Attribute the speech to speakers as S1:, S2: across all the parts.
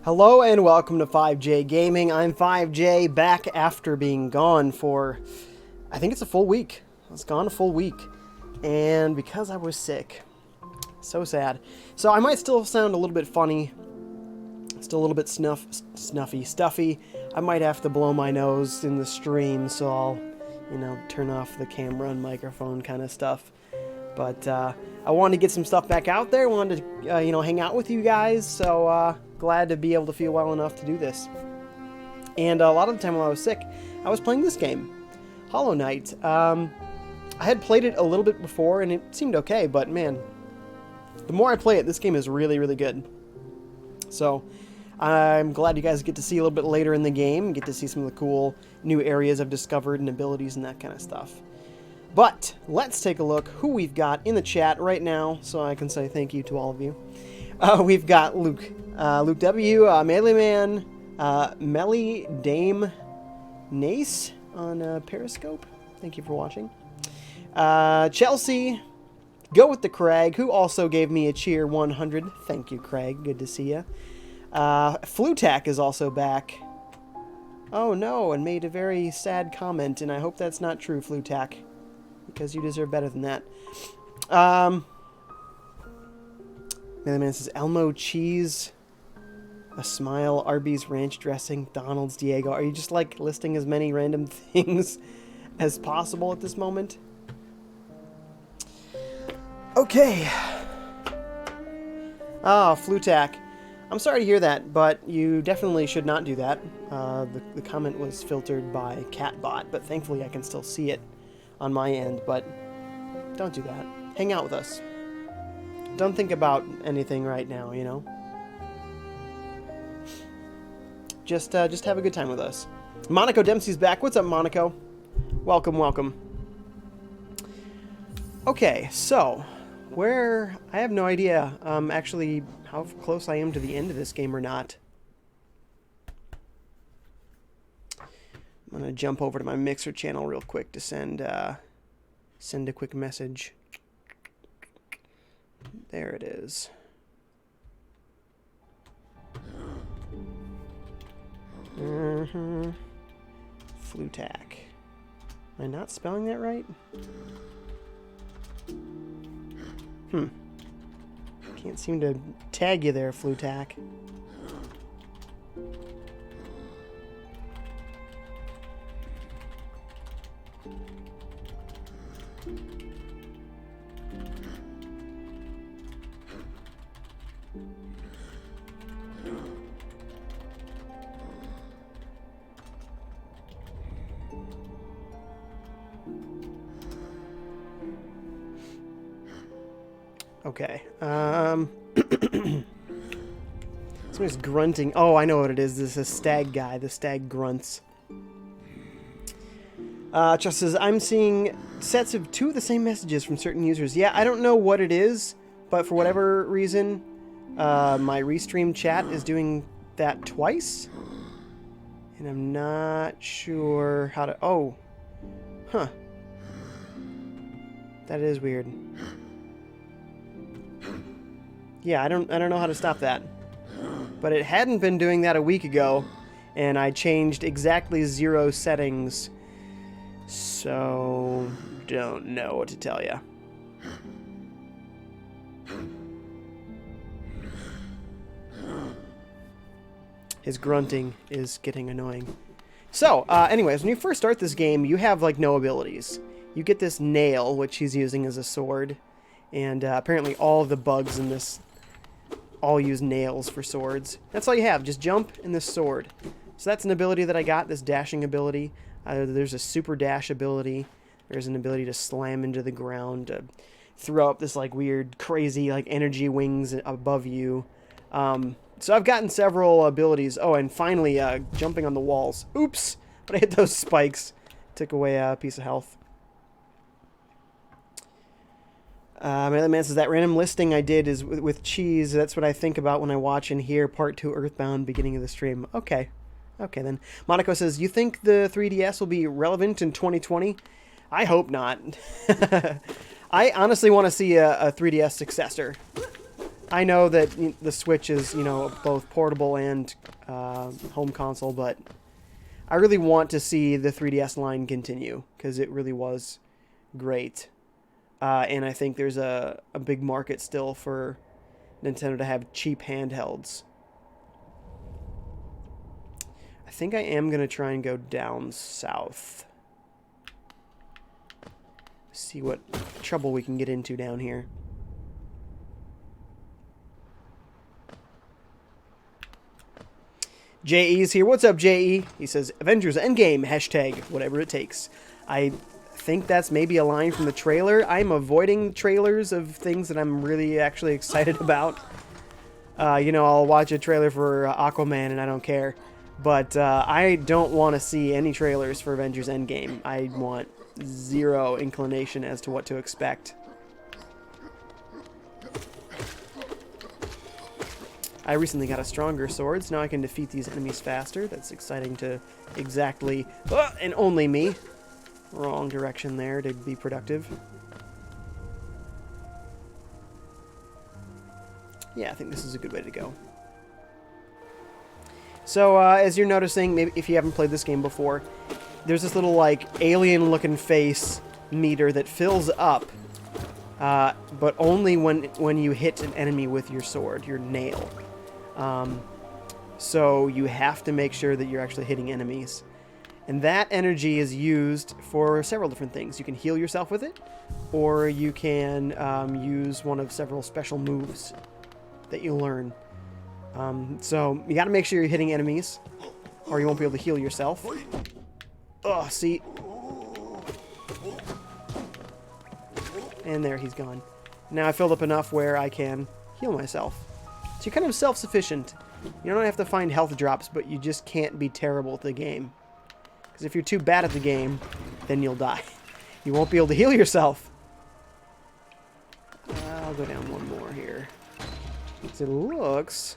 S1: Hello and welcome to FiveJay Gaming. I'm FiveJay, back after being gone for, I think it's a full week. I was gone a full week. And because I was sick. So sad. So I might still sound a little bit funny. Still a little bit stuffy. I might have to blow my nose in the stream, so I'll, turn off the camera and microphone kind of stuff. But I wanted to get some stuff back out there. Wanted to, hang out with you guys. So glad to be able to feel well enough to do this. And a lot of the time while I was sick, I was playing this game, Hollow Knight. I had played it a little bit before, and it seemed okay. But man, the more I play it, this game is really, really good. So I'm glad you guys get to see a little bit later in the game, get to see some of the cool new areas I've discovered and abilities and that kind of stuff. But let's take a look who we've got in the chat right now, so I can say thank you to all of you. We've got Luke W, Melee Man, Melly Dame Nace on Periscope. Thank you for watching. Chelsea, Go with the Craig, who also gave me a cheer 100. Thank you, Craig. Good to see you. Flutac is also back. Oh no, and made a very sad comment, and I hope that's not true, Flutac, because you deserve better than that. Man says Elmo cheese, a smile, Arby's ranch dressing, Donald's Diego. Are you just like listing as many random things as possible at this moment? Okay. Ah, Flutac. I'm sorry to hear that, but you definitely should not do that. The comment was filtered by Catbot, but thankfully I can still see it on my end, but don't do that. Hang out with us. Don't think about anything right now, Just have a good time with us. Monaco Dempsey's back. What's up, Monaco? Welcome, welcome. Okay, so I have no idea actually how close I am to the end of this game or not. I'm gonna jump over to my Mixer channel real quick to send a quick message. There it is. Flutac. Am I not spelling that right? Can't seem to tag you there, Flutac. Okay. Somebody's grunting. Oh, I know what it is. This is a stag guy. The stag grunts. Just says, I'm seeing sets of 2 of the same messages from certain users. Yeah, I don't know what it is, but for whatever reason, my restream chat is doing that twice. And I'm not sure how to... Oh. Huh. That is weird. Yeah, I don't know how to stop that. But it hadn't been doing that a week ago, and I changed exactly 0 settings. So, don't know what to tell you. His grunting is getting annoying. So, anyways, when you first start this game, you have, like, no abilities. You get this nail, which he's using as a sword, and apparently all of the bugs in this all use nails for swords. That's all you have, just jump and this sword. So that's an ability that I got, this dashing ability. There's a super dash ability. There's an ability to slam into the ground, to throw up this like weird, crazy like energy wings above you. So I've gotten several abilities. Oh, and finally jumping on the walls. Oops! But I hit those spikes. Took away a piece of health. My other man says, that random listing I did is with cheese. That's what I think about when I watch and hear Part 2 Earthbound beginning of the stream. Okay. Okay, then. Monaco says, you think the 3DS will be relevant in 2020? I hope not. I honestly want to see a 3DS successor. I know that the Switch is, you know, both portable and home console, but I really want to see the 3DS line continue because it really was great. And I think there's a big market still for Nintendo to have cheap handhelds. I think I am going to try and go down south. See what trouble we can get into down here. J.E.'s here. What's up, J.E.? He says, Avengers Endgame, hashtag whatever it takes. I think that's maybe a line from the trailer. I'm avoiding trailers of things that I'm really actually excited about. You know, I'll watch a trailer for Aquaman and I don't care. But I don't want to see any trailers for Avengers Endgame. I want zero inclination as to what to expect. I recently got a stronger sword, so now I can defeat these enemies faster. That's exciting to exactly... and only me. Wrong direction there to be productive. Yeah, I think this is a good way to go. So, as you're noticing, maybe if you haven't played this game before, there's this little, like, alien-looking face meter that fills up, but only when you hit an enemy with your sword, your nail. So you have to make sure that you're actually hitting enemies. And that energy is used for several different things. You can heal yourself with it, or you can use one of several special moves that you learn. So you got to make sure you're hitting enemies, or you won't be able to heal yourself. Oh, see? And there, he's gone. Now I filled up enough where I can heal myself. So you're kind of self-sufficient. You don't have to find health drops, but you just can't be terrible at the game. Because if you're too bad at the game, then you'll die. You won't be able to heal yourself. I'll go down one more here. So it looks...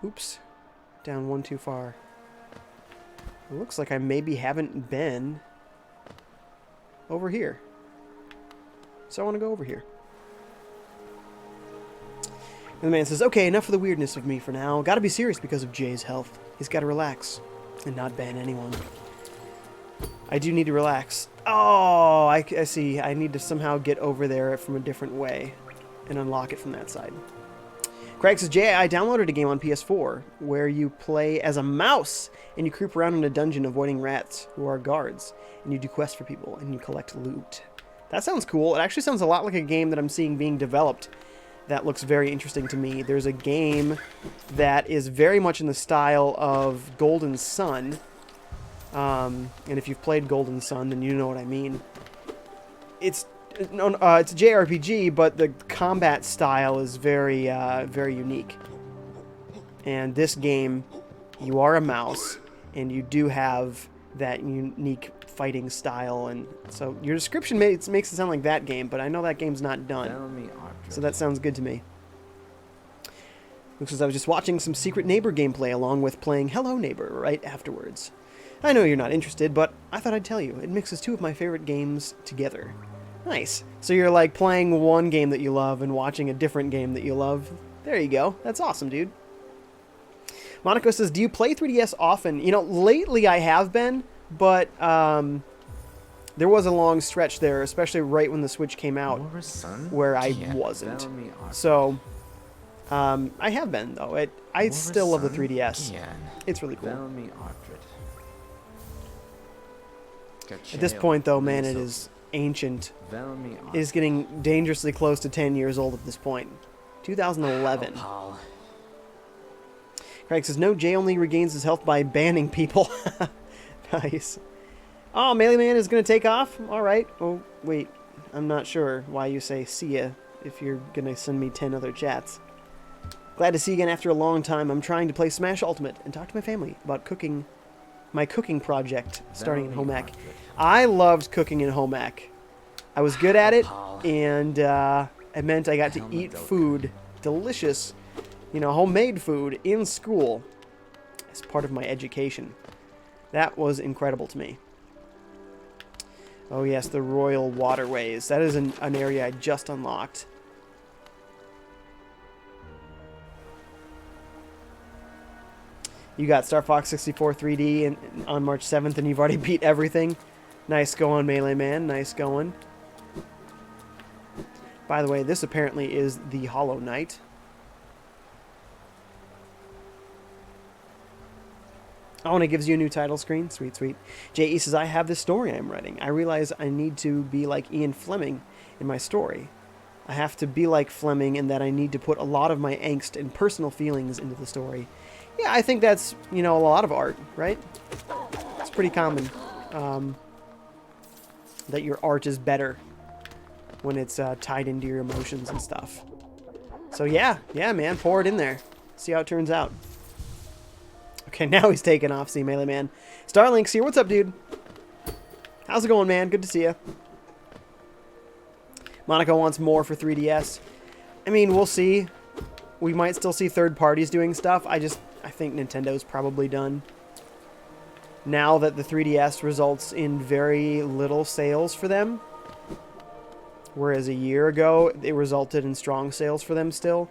S1: Oops. Down one too far. It looks like I maybe haven't been over here. So I want to go over here. And the man says, okay, enough of the weirdness of me for now. Gotta be serious because of Jay's health. He's gotta relax and not ban anyone. I do need to relax. Oh, I see. I need to somehow get over there from a different way and unlock it from that side. Craig says, Jay, I downloaded a game on PS4 where you play as a mouse and you creep around in a dungeon avoiding rats who are guards. And you do quests for people and you collect loot. That sounds cool. It actually sounds a lot like a game that I'm seeing being developed. That looks very interesting to me. There's a game that is very much in the style of Golden Sun. And if you've played Golden Sun, then you know what I mean. It's a JRPG, but the combat style is very, very unique. And this game, you are a mouse, and you do have that unique fighting style, and so your description makes it sound like that game, but I know that game's not done. So that sounds good to me. Looks as I was just watching some Secret Neighbor gameplay along with playing Hello Neighbor right afterwards. I know you're not interested, but I thought I'd tell you. It mixes two of my favorite games together. Nice. So you're like playing one game that you love and watching a different game that you love. There you go. That's awesome, dude. Monaco says, do you play 3DS often? You know, lately I have been, but there was a long stretch there, especially right when the Switch came out, where I wasn't. So, I have been, though. I still love the 3DS. It's really cool. At this point, though, man, it is ancient. It is getting dangerously close to 10 years old at this point. 2011. Craig says, no, Jay only regains his health by banning people. Nice. Oh, Melee Man is going to take off? Alright. Oh, wait. I'm not sure why you say see ya if you're going to send me 10 other chats. Glad to see you again after a long time. I'm trying to play Smash Ultimate and talk to my family about cooking, my cooking project starting in home ec. I loved cooking in home ec. I was good at it, and it meant I got to eat food, delicious, you know, homemade food in school as part of my education. That was incredible to me. Oh yes, the Royal Waterways. That is an area I just unlocked. You got Star Fox 64 3D on March 7th, and you've already beat everything. Nice going, Melee Man. Nice going. By the way, this apparently is the Hollow Knight. Oh, and it gives you a new title screen. Sweet, sweet. J.E. says, I have this story I'm writing. I realize I need to be like Ian Fleming in my story. I have to be like Fleming in that I need to put a lot of my angst and personal feelings into the story. Yeah, I think that's, you know, a lot of art, right? It's pretty common that your art is better when it's tied into your emotions and stuff. So yeah, man, pour it in there. See how it turns out. Okay, now he's taking off. See, Melee Man. Starlink's here. What's up, dude? How's it going, man? Good to see you. Monaco wants more for 3DS. I mean, we'll see. We might still see third parties doing stuff. I think Nintendo's probably done. Now that the 3DS results in very little sales for them, whereas a year ago it resulted in strong sales for them still.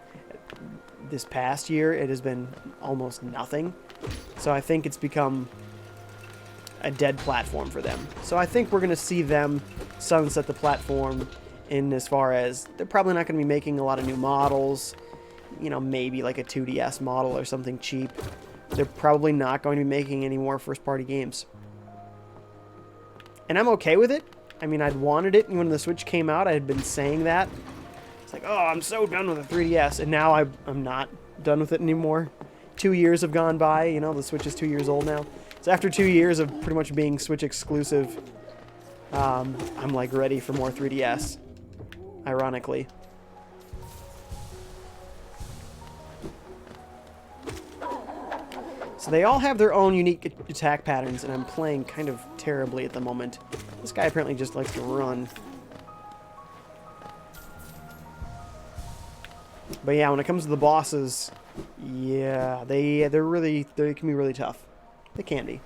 S1: This past year it has been almost nothing. So I think it's become a dead platform for them. So I think we're going to see them sunset the platform in as far as they're probably not going to be making a lot of new models. You know, maybe like a 2DS model or something cheap. They're probably not going to be making any more first-party games. And I'm okay with it. I mean, I'd wanted it when the Switch came out. I had been saying that. It's like, oh, I'm so done with the 3DS. And now I'm not done with it anymore. 2 years have gone by. You know, the Switch is 2 years old now. So after 2 years of pretty much being Switch exclusive, I'm like ready for more 3DS. Ironically. So they all have their own unique attack patterns, and I'm playing kind of terribly at the moment. This guy apparently just likes to run. But yeah, when it comes to the bosses, yeah, they can be really tough. They can be.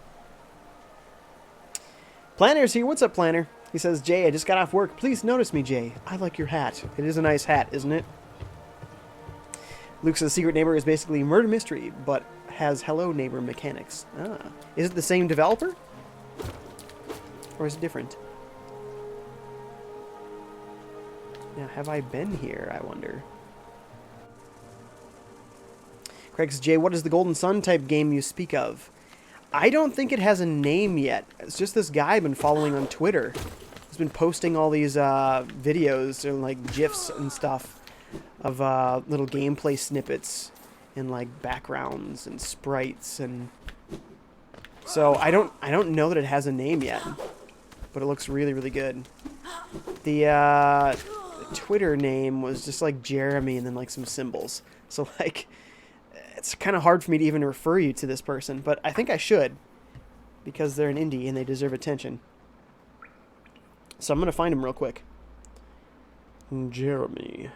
S1: Planner's here. What's up, Planner? He says, Jay, I just got off work. Please notice me, Jay. I like your hat. It is a nice hat, isn't it? Luke says, Secret Neighbor is basically murder mystery, but has Hello Neighbor mechanics. Ah. Is it the same developer? Or is it different? Now, have I been here, I wonder? Craig says, Jay, what is the Golden Sun type game you speak of? I don't think it has a name yet. It's just this guy I've been following on Twitter. He's been posting all these videos and like GIFs and stuff of little gameplay snippets and like backgrounds and sprites, and so I don't know that it has a name yet, but it looks really, really good. The Twitter name was just like Jeremy and then like some symbols. So like it's kind of hard for me to even refer you to this person, but I think I should because they're an indie and they deserve attention. So I'm gonna find him real quick. Jeremy.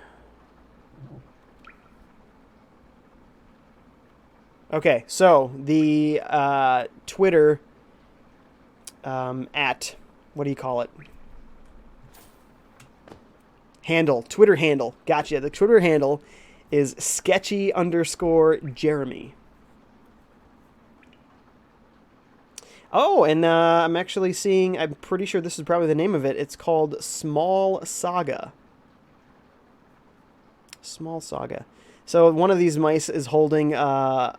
S1: Okay, so the Twitter at, what do you call it? Handle, Twitter handle. Gotcha. The Twitter handle is sketchy_Jeremy. Oh, and I'm actually seeing, I'm pretty sure this is probably the name of it. It's called Small Saga. Small Saga. So one of these mice is holding a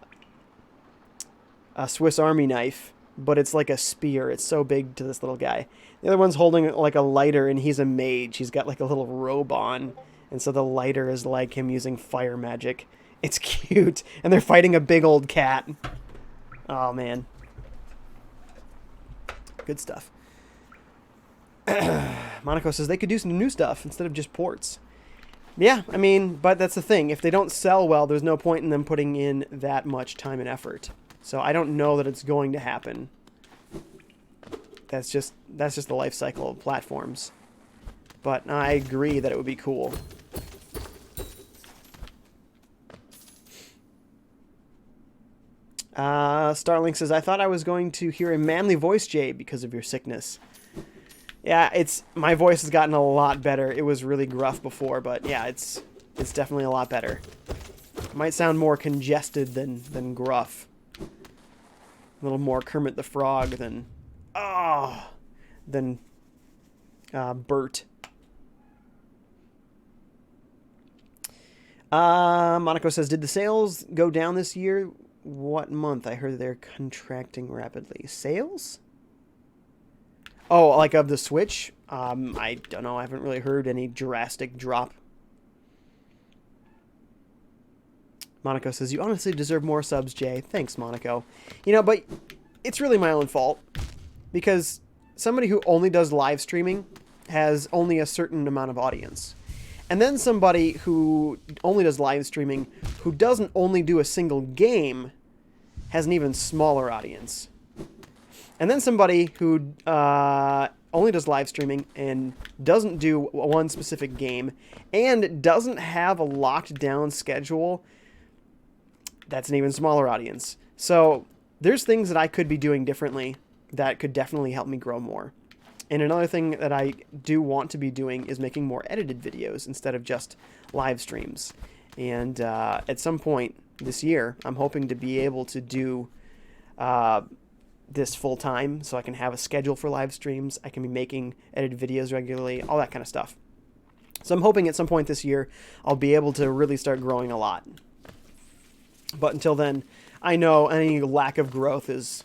S1: Swiss Army knife, but it's like a spear. It's so big to this little guy. The other one's holding like a lighter, and he's a mage. He's got like a little robe on, and so the lighter is like him using fire magic. It's cute, and they're fighting a big old cat. Oh, man. Good stuff. Monaco says they could do some new stuff instead of just ports. Yeah, I mean, but that's the thing. If they don't sell well, there's no point in them putting in that much time and effort. So I don't know that it's going to happen. That's just the life cycle of platforms. But I agree that it would be cool. Starlink says, I thought I was going to hear a manly voice, Jay, because of your sickness. Yeah, my voice has gotten a lot better. It was really gruff before, but yeah, it's definitely a lot better. It might sound more congested than gruff. A little more Kermit the Frog than Bert. Monaco says, did the sales go down this year? What month? I heard they're contracting rapidly. Sales? Oh, like of the Switch? I don't know. I haven't really heard any drastic drop. Monaco says, you honestly deserve more subs, Jay. Thanks, Monaco. You know, but it's really my own fault. Because somebody who only does live streaming has only a certain amount of audience. And then somebody who only does live streaming, who doesn't only do a single game, has an even smaller audience. And then somebody who only does live streaming and doesn't do one specific game and doesn't have a locked down schedule, that's an even smaller audience. So there's things that I could be doing differently that could definitely help me grow more. And another thing that I do want to be doing is making more edited videos instead of just live streams. And at some point this year, I'm hoping to be able to do this full time so I can have a schedule for live streams. I can be making edited videos regularly, all that kind of stuff. So I'm hoping at some point this year, I'll be able to really start growing a lot. But until then, I know any lack of growth is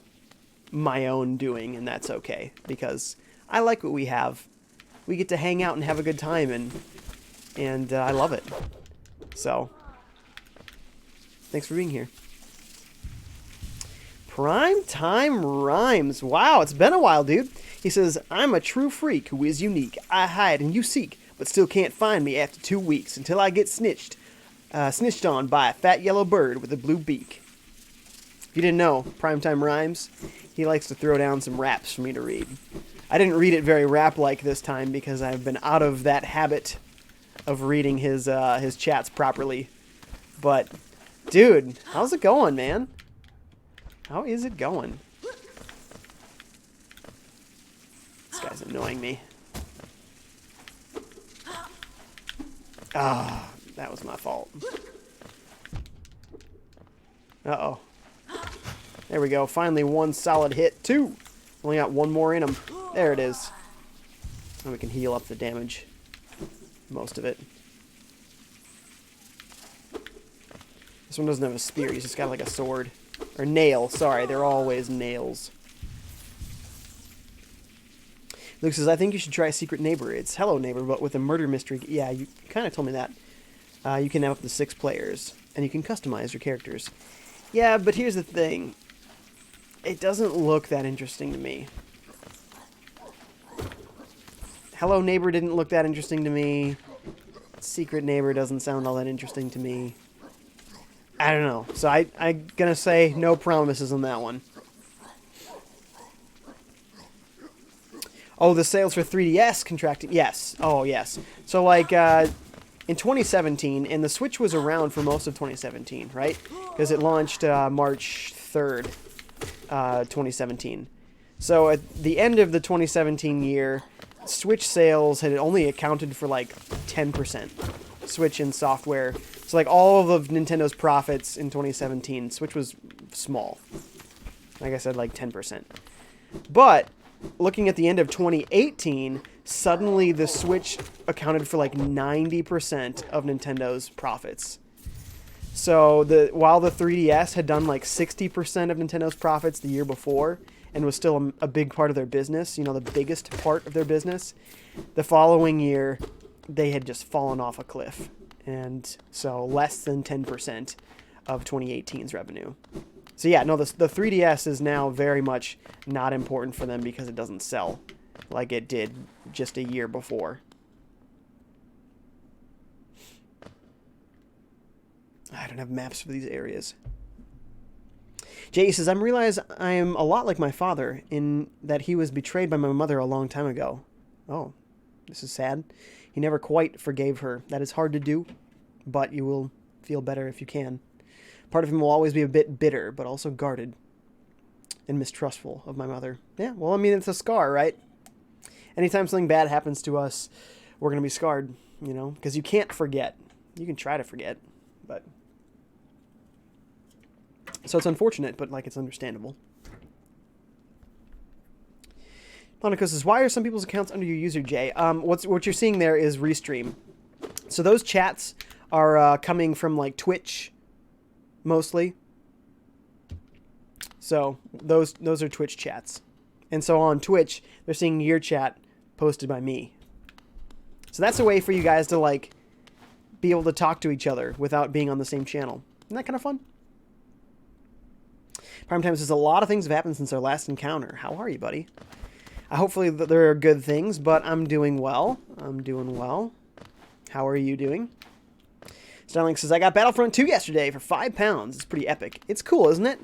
S1: my own doing, and that's okay, because I like what we have. We get to hang out and have a good time, and I love it. So, thanks for being here. Prime Time Rhymes. Wow, it's been a while, dude. He says, I'm a true freak who is unique. I hide and you seek, but still can't find me after 2 weeks until I get snitched on by a fat yellow bird with a blue beak. If you didn't know, Primetime Rhymes, he likes to throw down some raps for me to read. I didn't read it very rap-like this time because I've been out of that habit of reading his chats properly. But, dude, how's it going, man? How is it going? This guy's annoying me. Ah, that was my fault. Uh-oh. There we go. Finally, one solid hit. Two. Only got one more in him. There it is. And we can heal up the damage. Most of it. This one doesn't have a spear. He's just got like a sword. Or nail. Sorry, they're always nails. Luke says, I think you should try Secret Neighbor. It's Hello Neighbor, but with a murder mystery. Yeah, you kind of told me that. You can have up to 6 players. And you can customize your characters. Yeah, but here's the thing. It doesn't look that interesting to me. Hello Neighbor didn't look that interesting to me. Secret Neighbor doesn't sound all that interesting to me. I don't know. So I'm going to say no promises on that one. Oh, the sales for 3DS contracted. Yes. Oh, yes. So, like, in 2017, and the Switch was around for most of 2017, right? Because it launched March 3rd, 2017. So, at the end of the 2017 year, Switch sales had only accounted for, like, 10%. Switch and software. So, like, all of Nintendo's profits in 2017, Switch was small. Like I said, like 10%. But looking at the end of 2018, suddenly the Switch accounted for like 90% of Nintendo's profits. So while the 3DS had done like 60% of Nintendo's profits the year before and was still a big part of their business, you know, the biggest part of their business, the following year they had just fallen off a cliff. And so less than 10% of 2018's revenue. So yeah, no, the 3DS is now very much not important for them because it doesn't sell like it did just a year before. I don't have maps for these areas. Jay says, I realize I am a lot like my father in that he was betrayed by my mother a long time ago. Oh, this is sad. He never quite forgave her. That is hard to do, but you will feel better if you can. Part of him will always be a bit bitter, but also guarded and mistrustful of my mother. Yeah, well, I mean, it's a scar, right? anytime something bad happens to us, we're going to be scarred, you know, because you can't forget. You can try to forget, but... So it's unfortunate, but, like, it's understandable. Monaco says, why are some people's accounts under your user, Jay? What you're seeing there is Restream. So those chats are coming from, like, Twitch, mostly. So those are Twitch chats. And so on Twitch, they're seeing your chat posted by me. So that's a way for you guys to, like, be able to talk to each other without being on the same channel. Isn't that kind of fun? Primetime says, a lot of things have happened since our last encounter. How are you, buddy? Hopefully there are good things, but I'm doing well. I'm doing well. How are you doing? Starling says, I got Battlefront 2 yesterday for £5. It's pretty epic. It's cool, isn't it?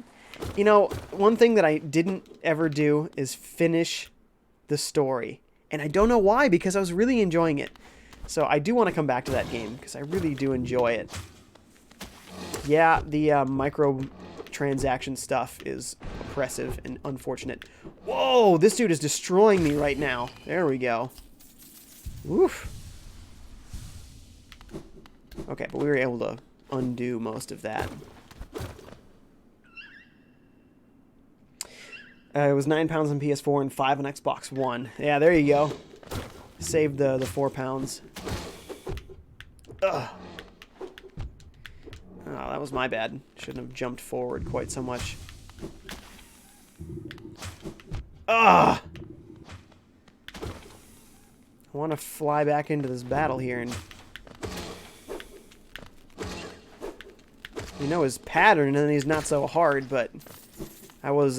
S1: You know, one thing that I didn't ever do is finish the story. And I don't know why, because I was really enjoying it. So I do want to come back to that game, because I really do enjoy it. Yeah, the microtransaction stuff is oppressive and unfortunate. Whoa, this dude is destroying me right now. There we go. Oof. Okay, but we were able to undo most of that. It was £9 on PS4 and $5 on Xbox One. Yeah, there you go. Saved the £4. Ugh. Oh, that was my bad. Shouldn't have jumped forward quite so much. Ugh! I want to fly back into this battle here and... You know his pattern, and he's not so hard, but... I was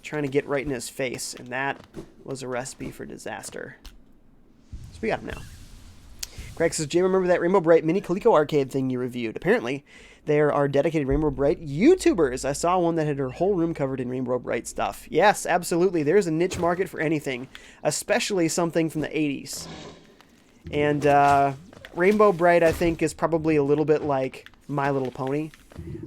S1: trying to get right in his face, and that was a recipe for disaster. So we got him now. Craig says, Jay, remember that Rainbow Bright mini Coleco arcade thing you reviewed? Apparently, there are dedicated Rainbow Bright YouTubers. I saw one that had her whole room covered in Rainbow Bright stuff. Yes, absolutely. There's a niche market for anything, especially something from the 80s. And Rainbow Bright, I think, is probably a little bit like My Little Pony,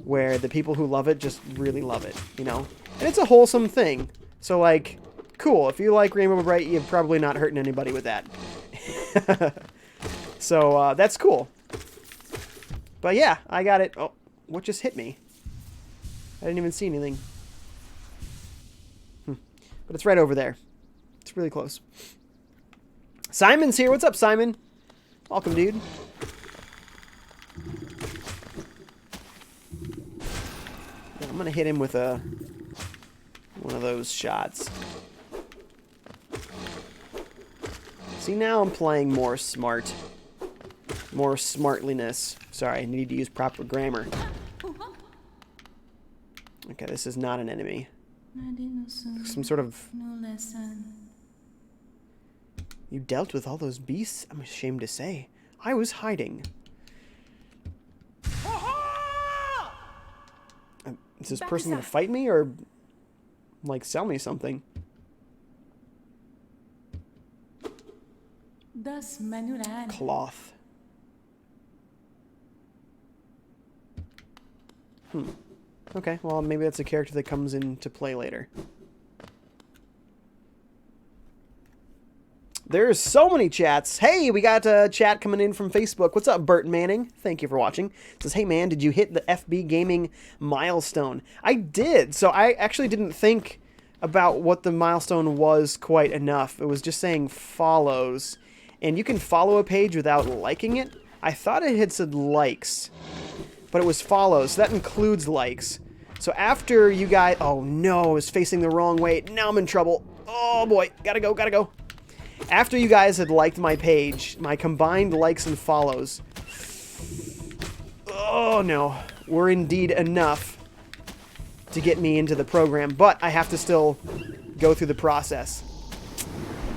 S1: where the people who love it just really love it, you know? And it's a wholesome thing. So, like, cool. If you like Rainbow Bright, you're probably not hurting anybody with that. So, that's cool. But yeah, I got it. Oh, what just hit me? I didn't even see anything. But it's right over there. It's really close. Simon's here. What's up, Simon? Welcome, dude. Yeah, I'm going to hit him with one of those shots. See, now I'm playing more smart. More smartliness. Sorry, I need to use proper grammar. Okay, this is not an enemy. Some sort of... You dealt with all those beasts? I'm ashamed to say. I was hiding. Is this person gonna fight me or, like, sell me something? Cloth. Okay, well, maybe that's a character that comes into play later. There's so many chats. Hey, we got a chat coming in from Facebook. What's up, Bert Manning? Thank you for watching. It says, hey, man, did you hit the FB Gaming milestone? I did. So I actually didn't think about what the milestone was quite enough. It was just saying follows. And you can follow a page without liking it. I thought it had said likes, but it was follows. So that includes likes. So after you guys... Oh, no, I was facing the wrong way. Now I'm in trouble. Oh, boy. Gotta go, gotta go. After you guys had liked my page, my combined likes and follows, oh no, were indeed enough to get me into the program, but I have to still go through the process.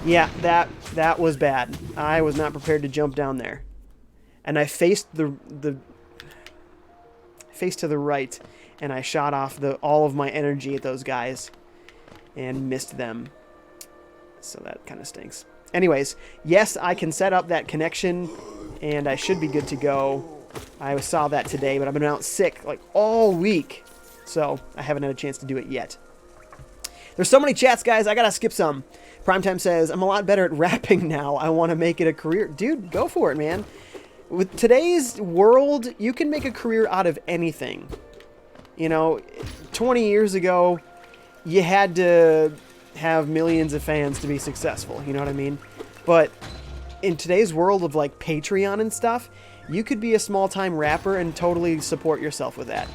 S1: Yeah, that was bad. I was not prepared to jump down there. And I faced faced to the right, and I shot off all of my energy at those guys and missed them. So that kind of stinks. Anyways, yes, I can set up that connection, and I should be good to go. I saw that today, but I've been out sick like all week, so I haven't had a chance to do it yet. There's so many chats, guys. I gotta skip some. Primetime says, I'm a lot better at rapping now. I want to make it a career. Dude, go for it, man. With today's world, you can make a career out of anything. You know, 20 years ago, you had to have millions of fans to be successful. You know what I mean? But in today's world of like Patreon and stuff, you could be a small-time rapper and totally support yourself with that.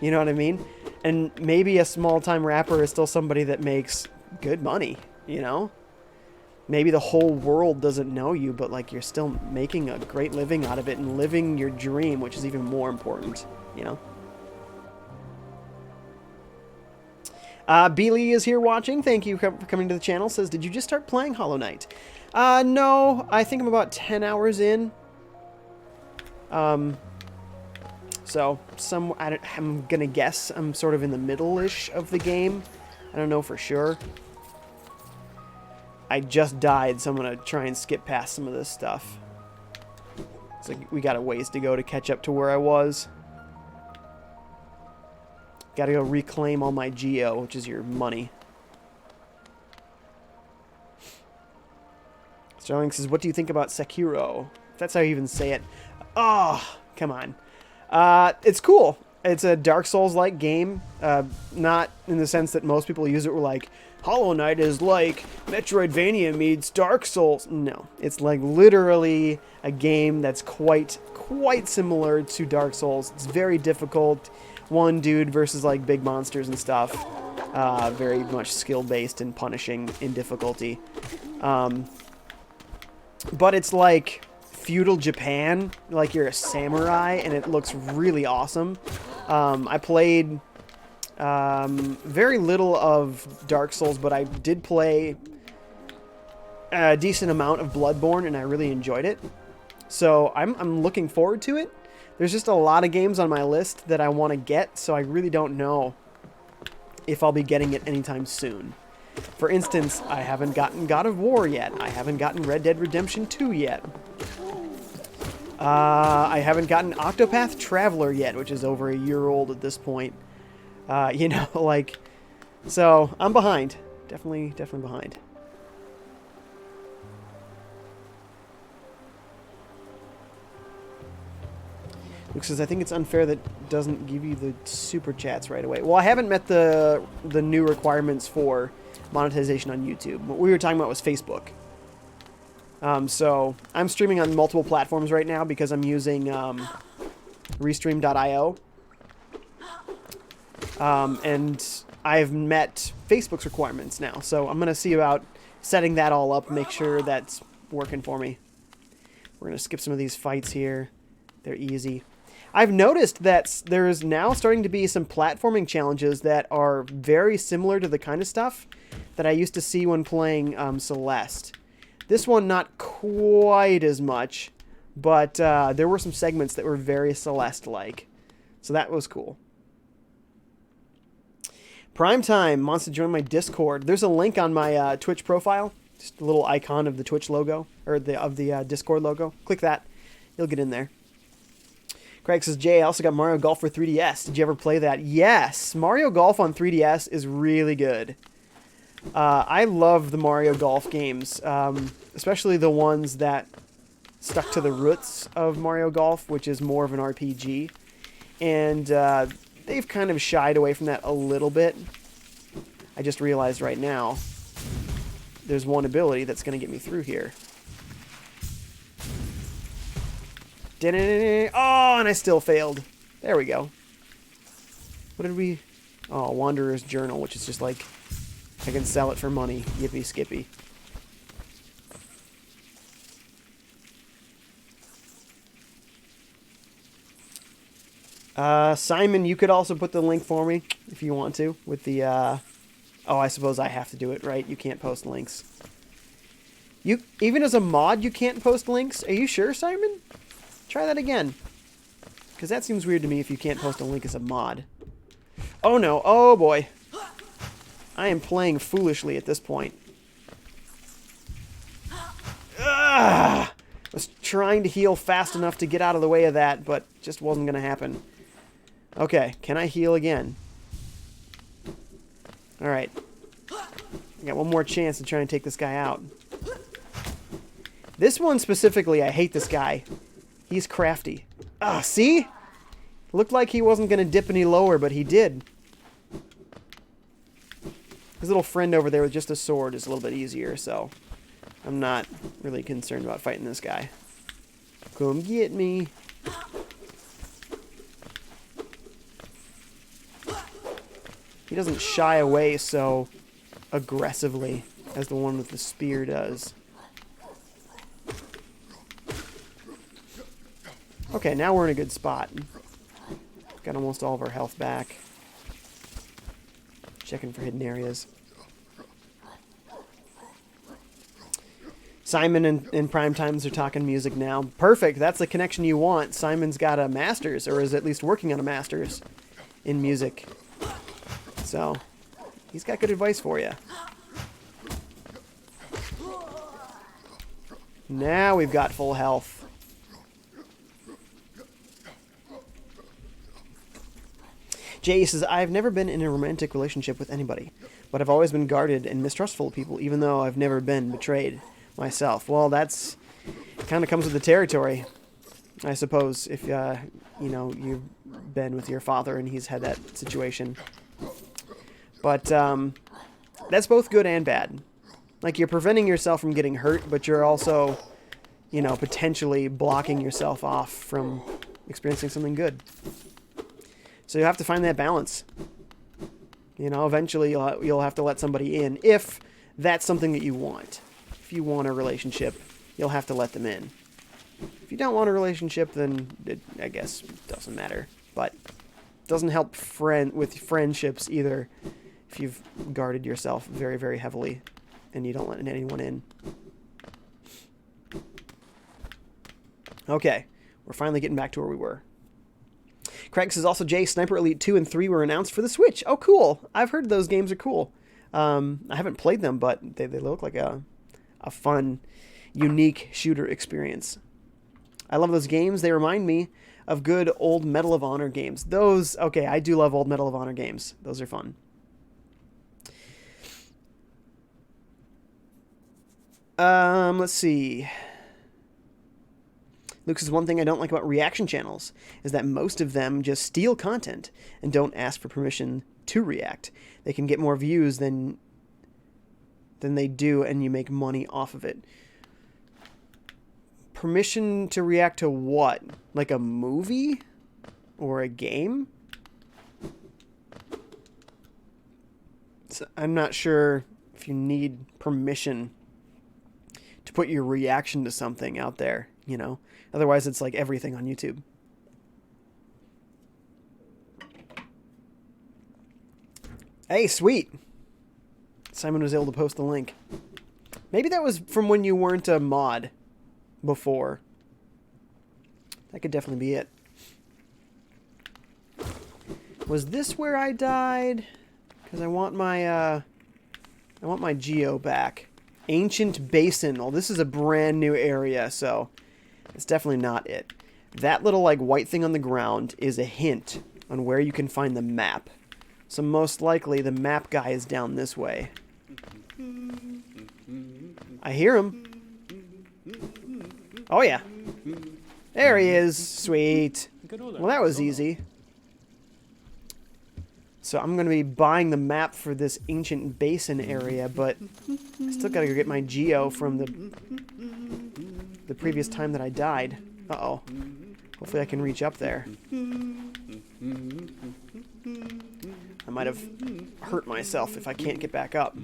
S1: You know what I mean? And maybe a small-time rapper is still somebody that makes good money, you know? Maybe the whole world doesn't know you, but like you're still making a great living out of it and living your dream, which is even more important, you know? Beely is here watching. Thank you for coming to the channel. Says, did you just start playing Hollow Knight? No, I think I'm about 10 hours in. So I'm gonna guess I'm sort of in the middle-ish of the game. I don't know for sure. I just died, so I'm gonna try and skip past some of this stuff. So we got a ways to go to catch up to where I was. Gotta go reclaim all my geo, which is your money. Sterling says, what do you think about Sekiro? If that's how you even say it. Oh, come on. It's cool. It's a Dark Souls-like game. Not in the sense that most people use it were like, Hollow Knight is like Metroidvania meets Dark Souls. No, it's like literally a game that's quite similar to Dark Souls. It's very difficult. One dude versus like big monsters and stuff. Very much skill-based and punishing in difficulty. But it's like feudal Japan, like you're a samurai, and it looks really awesome. I played very little of Dark Souls, but I did play a decent amount of Bloodborne, and I really enjoyed it. So I'm looking forward to it. There's just a lot of games on my list that I want to get, so I really don't know if I'll be getting it anytime soon. For instance, I haven't gotten God of War yet. I haven't gotten Red Dead Redemption 2 yet. I haven't gotten Octopath Traveler yet, which is over a year old at this point. You know, like, so I'm behind. Definitely behind. Luke says, I think it's unfair that it doesn't give you the super chats right away. Well, I haven't met the new requirements for monetization on YouTube. What we were talking about was Facebook. So I'm streaming on multiple platforms right now because I'm using Restream.io. And I've met Facebook's requirements now. So I'm going to see about setting that all up, make sure that's working for me. We're going to skip some of these fights here. They're easy. I've noticed that there's now starting to be some platforming challenges that are very similar to the kind of stuff that I used to see when playing Celeste. This one, not quite as much, but there were some segments that were very Celeste-like. So that was cool. Primetime wants to join my Discord. There's a link on my Twitch profile. Just a little icon of the Twitch logo, or of the Discord logo. Click that. You'll get in there. Craig says, Jay, I also got Mario Golf for 3DS. Did you ever play that? Yes! Mario Golf on 3DS is really good. I love the Mario Golf games, especially the ones that stuck to the roots of Mario Golf, which is more of an RPG. And they've kind of shied away from that a little bit. I just realized right now there's one ability that's going to get me through here. Oh, and I still failed. There we go. What did we... Oh, Wanderer's Journal, which is just like... I can sell it for money. Yippee skippy. Simon, you could also put the link for me if you want to with the oh, I suppose I have to do it, right? You can't post links. You even as a mod, you can't post links? Are you sure, Simon? Try that again. Because that seems weird to me if you can't post a link as a mod. Oh no, oh boy. I am playing foolishly at this point. I was trying to heal fast enough to get out of the way of that, but just wasn't going to happen. Okay, can I heal again? Alright. I got one more chance to try and take this guy out. This one specifically, I hate this guy. He's crafty. Ah, see? Looked like he wasn't going to dip any lower, but he did. His little friend over there with just a sword is a little bit easier, so I'm not really concerned about fighting this guy. Come get me. He doesn't shy away so aggressively as the one with the spear does. Okay, now we're in a good spot. Got almost all of our health back. Checking for hidden areas. Simon and Prime Times are talking music now. Perfect, that's the connection you want. Simon's got a master's, or is at least working on a master's in music. So, he's got good advice for you. Now we've got full health. Jay says, I've never been in a romantic relationship with anybody, but I've always been guarded and mistrustful of people, even though I've never been betrayed myself. Well, that's kind of comes with the territory, I suppose, if, you know, you've been with your father and he's had that situation. But that's both good and bad. Like, you're preventing yourself from getting hurt, but you're also, you know, potentially blocking yourself off from experiencing something good. So you have to find that balance. You know, eventually you'll have to let somebody in if that's something that you want. If you want a relationship, you'll have to let them in. If you don't want a relationship, then it, I guess, doesn't matter. But it doesn't help with friendships either if you've guarded yourself very, very heavily and you don't let anyone in. Okay, we're finally getting back to where we were. Craig says also, Jay, Sniper Elite 2 and 3 were announced for the Switch. Oh, cool. I've heard those games are cool. I haven't played them, but they look like a fun, unique shooter experience. I love those games. They remind me of good old Medal of Honor games. Those, okay, I do love old Medal of Honor games. Those are fun. Let's see. Luke says, one thing I don't like about reaction channels is that most of them just steal content and don't ask for permission to react. They can get more views than they do, and you make money off of it. Permission to react to what? Like a movie? Or a game? So I'm not sure if you need permission to put your reaction to something out there, you know? Otherwise, it's like everything on YouTube. Hey, sweet. Simon was able to post the link. Maybe that was from when you weren't a mod before. That could definitely be it. Was this where I died? Because I want my geo back. Ancient Basin. Well, this is a brand new area, so it's definitely not it. That little like white thing on the ground is a hint on where you can find the map. So most likely the map guy is down this way. I hear him. Oh yeah. There he is. Sweet. Well, that was easy. So I'm going to be buying the map for this Ancient Basin area, but I still got to go get my geo from the previous time that I died. Uh-oh. Hopefully I can reach up there. I might have hurt myself if I can't get back up.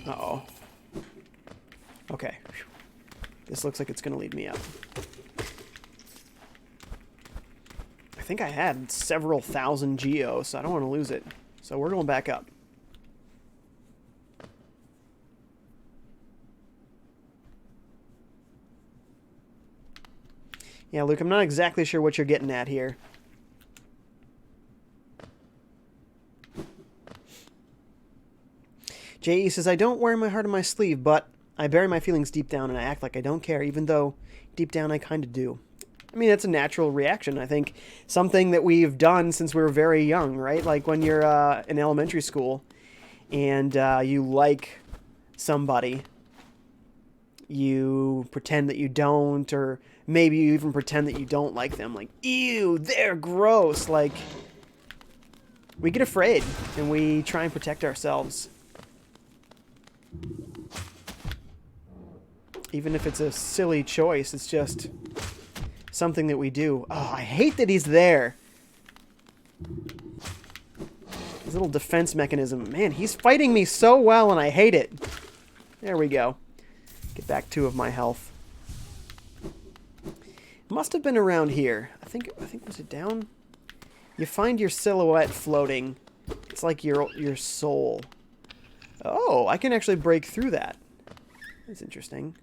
S1: Uh-oh. Okay. This looks like it's going to lead me up. I think I had several thousand geo, so I don't want to lose it. So we're going back up. Yeah, Luke, I'm not exactly sure what you're getting at here. J.E. says, I don't wear my heart on my sleeve, but I bury my feelings deep down and I act like I don't care, even though deep down I kind of do. I mean, that's a natural reaction. I think something that we've done since we were very young, right? Like when you're in elementary school, and you like somebody, you pretend that you don't, or maybe you even pretend that you don't like them. Like, ew, they're gross. Like, we get afraid, and we try and protect ourselves. Even if it's a silly choice, it's just something that we do. Oh, I hate that he's there. His little defense mechanism. Man, he's fighting me so well, and I hate it. There we go. Get back 2 of my health. Must have been around here. I think was it down? You find your silhouette floating. It's like your soul. Oh, I can actually break through that. That's interesting.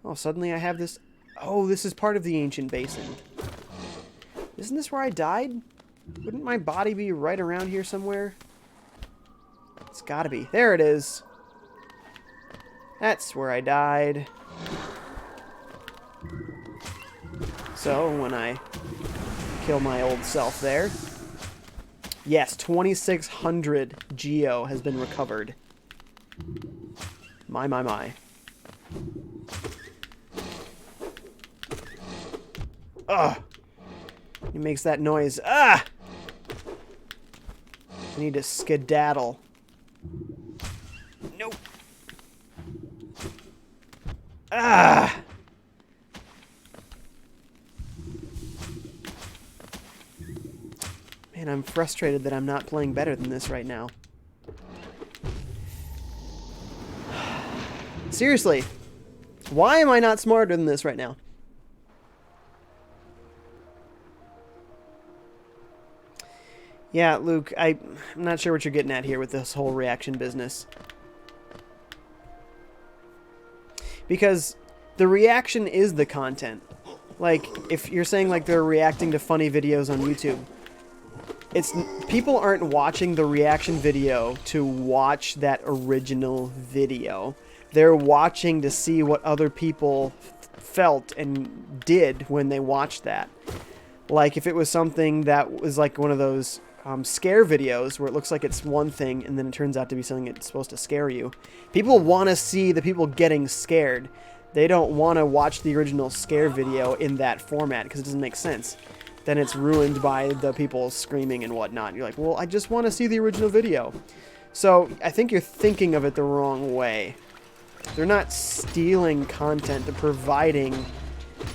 S1: Oh, suddenly I have this. Oh, this is part of the ancient basin. Isn't this where I died? Wouldn't my body be right around here somewhere? It's gotta be. There it is. That's where I died. So, when I kill my old self there. Yes, 2,600 Geo has been recovered. My. Ugh! He makes that noise. Ah! I need to skedaddle. Nope. Ah! Man, I'm frustrated that I'm not playing better than this right now. Seriously. Why am I not smarter than this right now? Yeah, Luke, I'm not sure what you're getting at here with this whole reaction business. Because the reaction is the content. Like, if you're saying like they're reacting to funny videos on YouTube, it's people aren't watching the reaction video to watch that original video. They're watching to see what other people felt and did when they watched that. Like if it was something that was like one of those scare videos where it looks like it's one thing and then it turns out to be something that's supposed to scare you. People want to see the people getting scared. They don't want to watch the original scare video in that format because it doesn't make sense. Then it's ruined by the people screaming and whatnot. You're like, well, I just want to see the original video. So I think you're thinking of it the wrong way. They're not stealing content. They're providing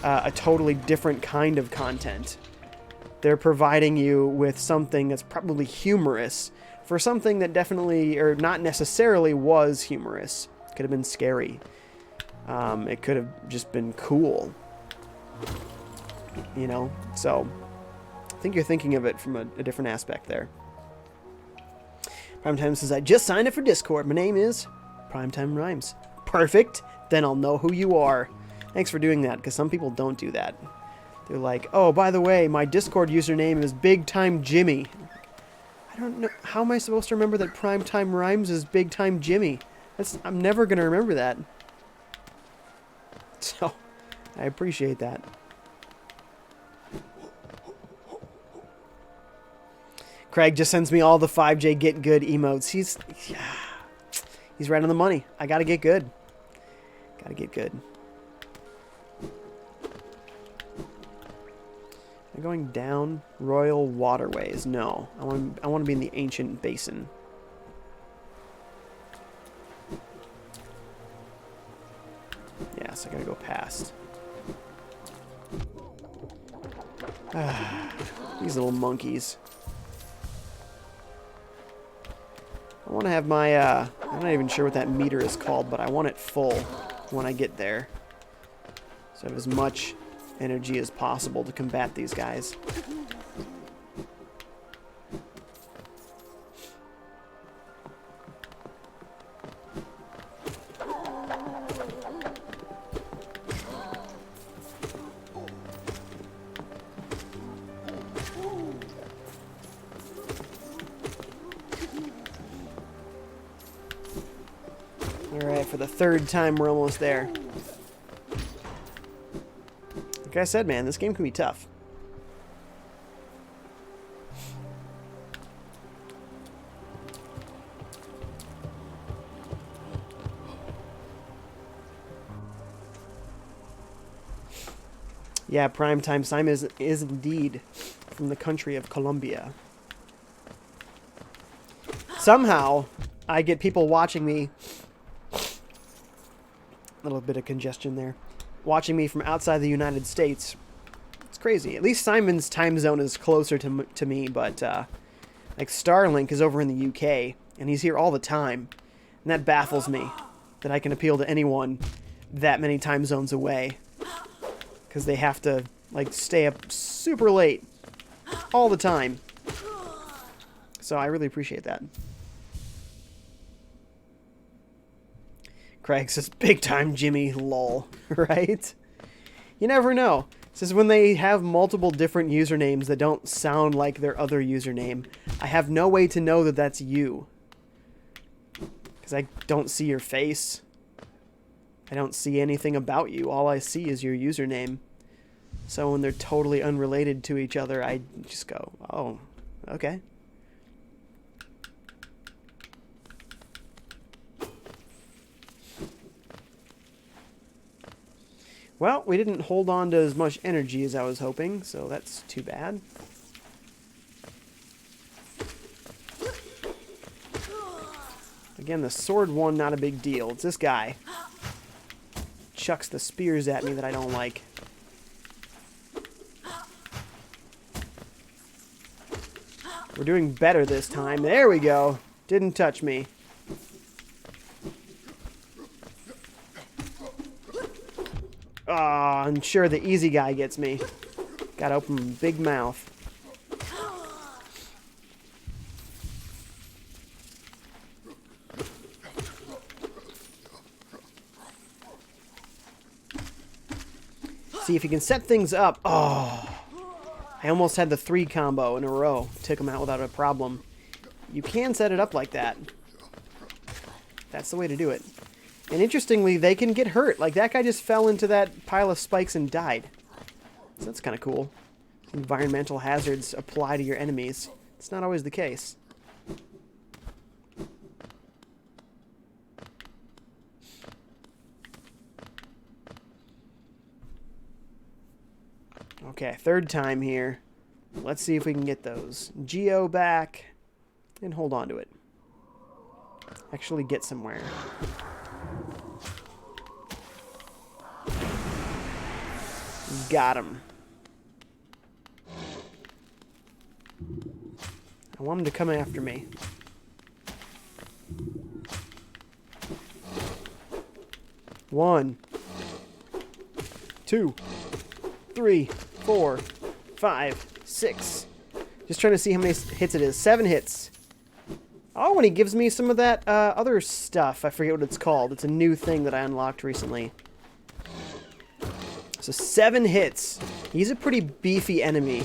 S1: a totally different kind of content. They're providing you with something that's probably humorous for something that definitely, or not necessarily, was humorous. It could have been scary. It could have just been cool. You know? So, I think you're thinking of it from a different aspect there. Primetime says, I just signed up for Discord. My name is Primetime Rhymes. Perfect. Then I'll know who you are. Thanks for doing that, because some people don't do that. They're like, oh, by the way, my Discord username is Big Time Jimmy. I don't know. How am I supposed to remember that Primetime Rhymes is Big Time Jimmy? I'm never going to remember that. So, I appreciate that. Craig just sends me all the FiveJay Get Good emotes. He's right on the money. I gotta get good. Gotta get good. Am I going down Royal Waterways? No. I want to be in the ancient basin. Yes, I gotta go past. These little monkeys. I want to have my, I'm not even sure what that meter is called, but I want it full when I get there. So I have as much energy as possible to combat these guys. Alright, for the third time, we're almost there. Like I said, man, this game can be tough. Yeah, Primetime Simon is indeed from the country of Colombia. Somehow, I get people watching me. A little bit of congestion there. Watching me from outside the United States. It's crazy. At least Simon's time zone is closer to me, but like Starlink is over in the UK, and he's here all the time. And that baffles me, that I can appeal to anyone that many time zones away. Because they have to, like, stay up super late all the time. So I really appreciate that. Craig says, big time Jimmy, lol. Right? You never know. It says when they have multiple different usernames that don't sound like their other username, I have no way to know that that's you. Because I don't see your face. I don't see anything about you. All I see is your username. So when they're totally unrelated to each other, I just go, oh, okay. Well, we didn't hold on to as much energy as I was hoping, so that's too bad. Again, the sword one, not a big deal. It's this guy. Chucks the spears at me that I don't like. We're doing better this time. There we go. Didn't touch me. Oh, I'm sure the easy guy gets me. Gotta open big mouth. See if you can set things up. Oh, I almost had the 3 combo in a row. Took him out without a problem. You can set it up like that. That's the way to do it. And interestingly, they can get hurt. Like, that guy just fell into that pile of spikes and died. So that's kind of cool. Environmental hazards apply to your enemies. It's not always the case. Okay, 3rd time here. Let's see if we can get those. Geo back. And hold on to it. Actually get somewhere. Got him. I want him to come after me. One, 2, 3, 4, 5, 6. Just trying to see how many hits it is. 7 hits. Oh, and he gives me some of that other stuff. I forget what it's called. It's a new thing that I unlocked recently. So 7 hits. He's a pretty beefy enemy.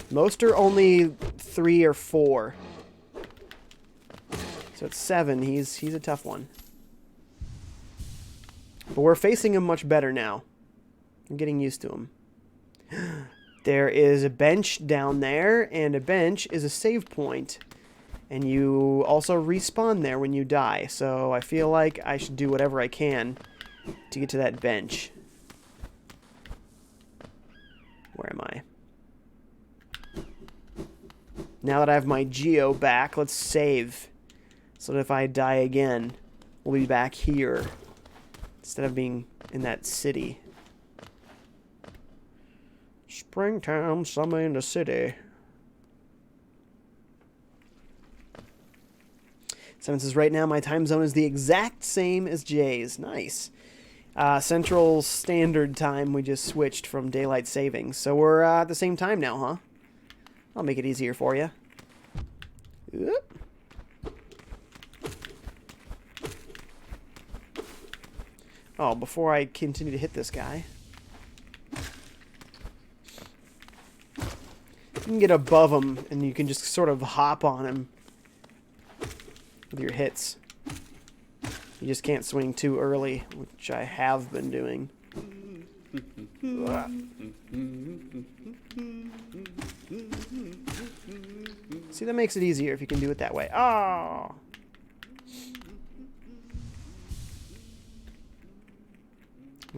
S1: Most are only 3 or 4. So it's 7. He's a tough one. But we're facing him much better now. I'm getting used to him. There is a bench down there, and a bench is a save point. And you also respawn there when you die. So I feel like I should do whatever I can to get to that bench. Where am I? Now that I have my Geo back, let's save. So that if I die again, we'll be back here. Instead of being in that city. Springtime, summer in the city. Seven says, right now my time zone is the exact same as Jay's. Nice. Central Standard Time, we just switched from Daylight Savings. So we're at the same time now, huh? I'll make it easier for you. Oop. Oh, before I continue to hit this guy. You can get above him, and you can just sort of hop on him with your hits. You just can't swing too early, which I have been doing. See, that makes it easier if you can do it that way. Oh!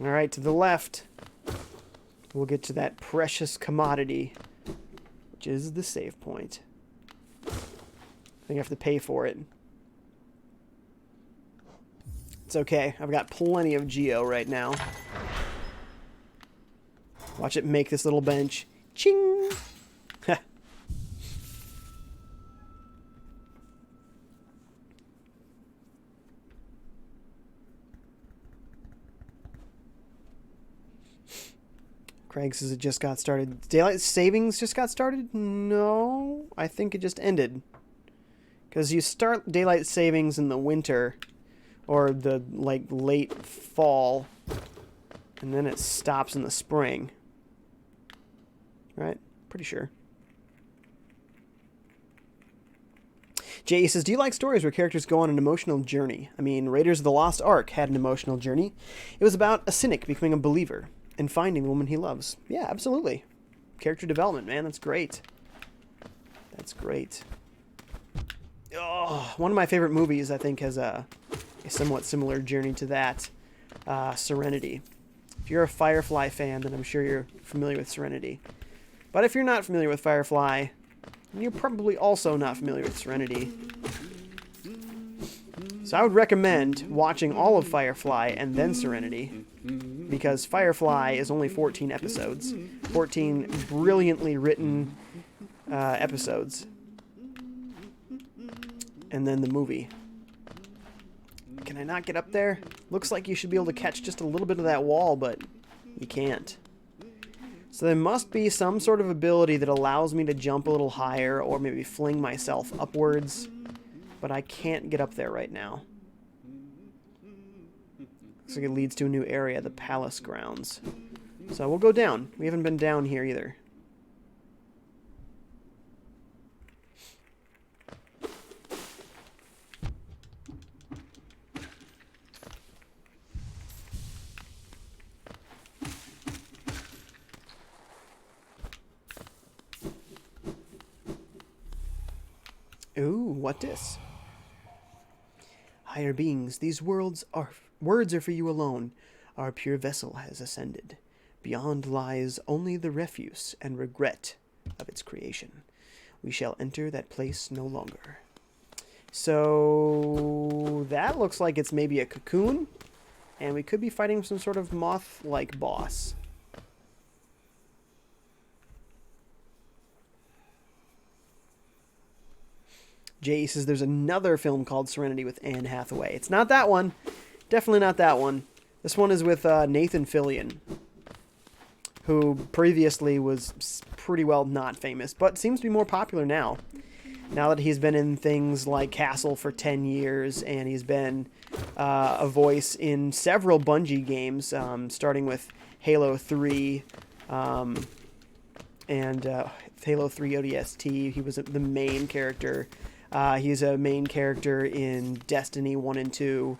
S1: Alright, to the left. we'll get to that precious commodity, which is the save point. I think I have to pay for it. It's okay. I've got plenty of Geo right now. Watch it make this little bench. Ching! Craig says it just got started. Daylight savings just got started? No, I think it just ended. Because you start daylight savings in the winter, or the like late fall, and then it stops in the spring. Right? Pretty sure. Jay says, do you like stories where characters go on an emotional journey? I mean, Raiders of the Lost Ark had an emotional journey. It was about a cynic becoming a believer and finding the woman he loves. Yeah, absolutely. Character development, man. That's great. That's great. Oh, one of my favorite movies, I think, has a somewhat similar journey to that. Serenity. If you're a Firefly fan, then I'm sure you're familiar with Serenity. But if you're not familiar with Firefly, then you're probably also not familiar with Serenity. So I would recommend watching all of Firefly and then Serenity, because Firefly is only 14 episodes. 14 brilliantly written episodes. And then the movie. Can I not get up there? Looks like you should be able to catch just a little bit of that wall, but you can't. So there must be some sort of ability that allows me to jump a little higher or maybe fling myself upwards. But I can't get up there right now. Looks like it leads to a new area, the palace grounds. So we'll go down. We haven't been down here either. Ooh, what this? Higher beings, these words are for you alone. Our pure vessel has ascended. Beyond lies only the refuse and regret of its creation. We shall enter that place no longer. So that looks like it's maybe a cocoon, and we could be fighting some sort of moth-like boss. Jay says there's another film called Serenity with Anne Hathaway. It's not that one. Definitely not that one. This one is with Nathan Fillion, who previously was pretty well not famous, but seems to be more popular now. Now that he's been in things like Castle for 10 years, and he's been a voice in several Bungie games, starting with Halo 3 and Halo 3 ODST. He was the main character. He's a main character in Destiny 1 and 2.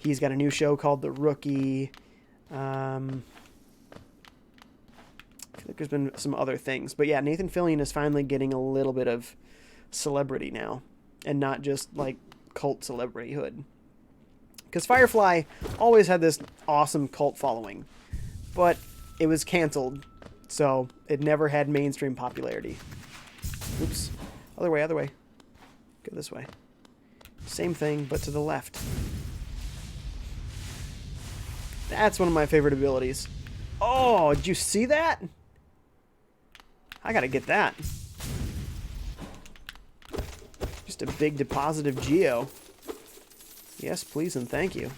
S1: He's got a new show called The Rookie. I feel like there's been some other things. But yeah, Nathan Fillion is finally getting a little bit of celebrity now. And not just, like, cult celebrityhood. Because Firefly always had this awesome cult following. But it was canceled. So it never had mainstream popularity. Oops. Other way, other way. Go this way. Same thing, but to the left. That's one of my favorite abilities. Oh, did you see that? I gotta get that. Just a big deposit of Geo. Yes, please and thank you.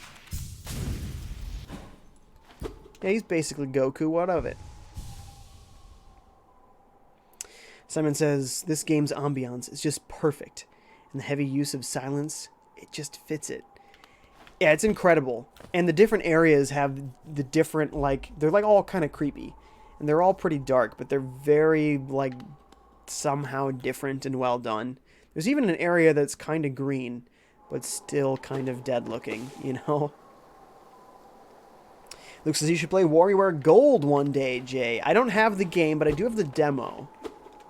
S1: Yeah, he's basically Goku. What of it? Simon says, this game's ambiance is just perfect. And the heavy use of silence, it just fits it. Yeah, it's incredible. And the different areas have the different, like, they're like all kind of creepy. And they're all pretty dark, but they're very, like, somehow different and well done. There's even an area that's kind of green, but still kind of dead looking, you know? Luke says you should play WarioWare Gold one day, Jay. I don't have the game, but I do have the demo.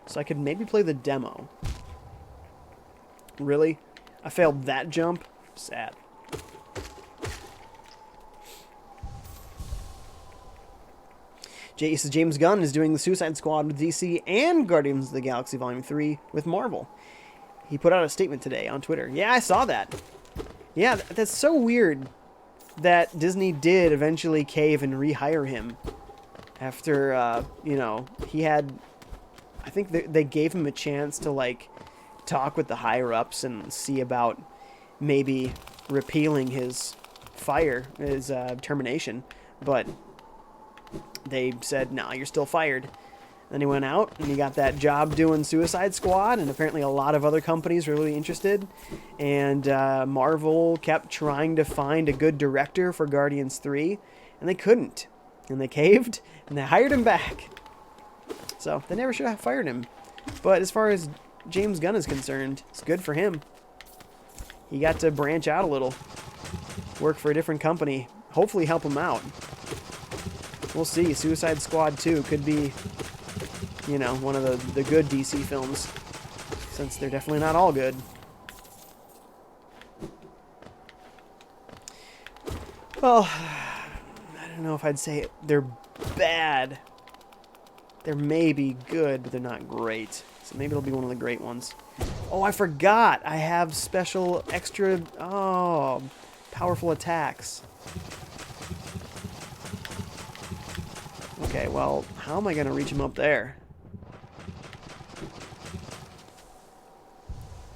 S1: So I could maybe play the demo. Really? I failed that jump? Sad. James Gunn is doing the Suicide Squad with DC and Guardians of the Galaxy Volume 3 with Marvel. He put out a statement today on Twitter. Yeah, I saw that. Yeah, that's so weird that Disney did eventually cave and rehire him after, you know, he had... I think they gave him a chance to, like, talk with the higher-ups and see about maybe repealing his termination. But they said, no, you're still fired. Then he went out and he got that job doing Suicide Squad, and apparently a lot of other companies were really interested. And Marvel kept trying to find a good director for Guardians 3, and they couldn't. And they caved, and they hired him back. So they never should have fired him. But as far as James Gunn is concerned, it's good for him. He got to branch out a little, work for a different company, hopefully help him out. We'll see. Suicide Squad 2 could be, you know, one of the good DC films, since they're definitely not all good. Well, I don't know if I'd say they're bad. They're maybe good, but they're not great. So maybe it'll be one of the great ones. Oh, I forgot. I have special extra... Oh, powerful attacks. Okay, well, how am I going to reach him up there?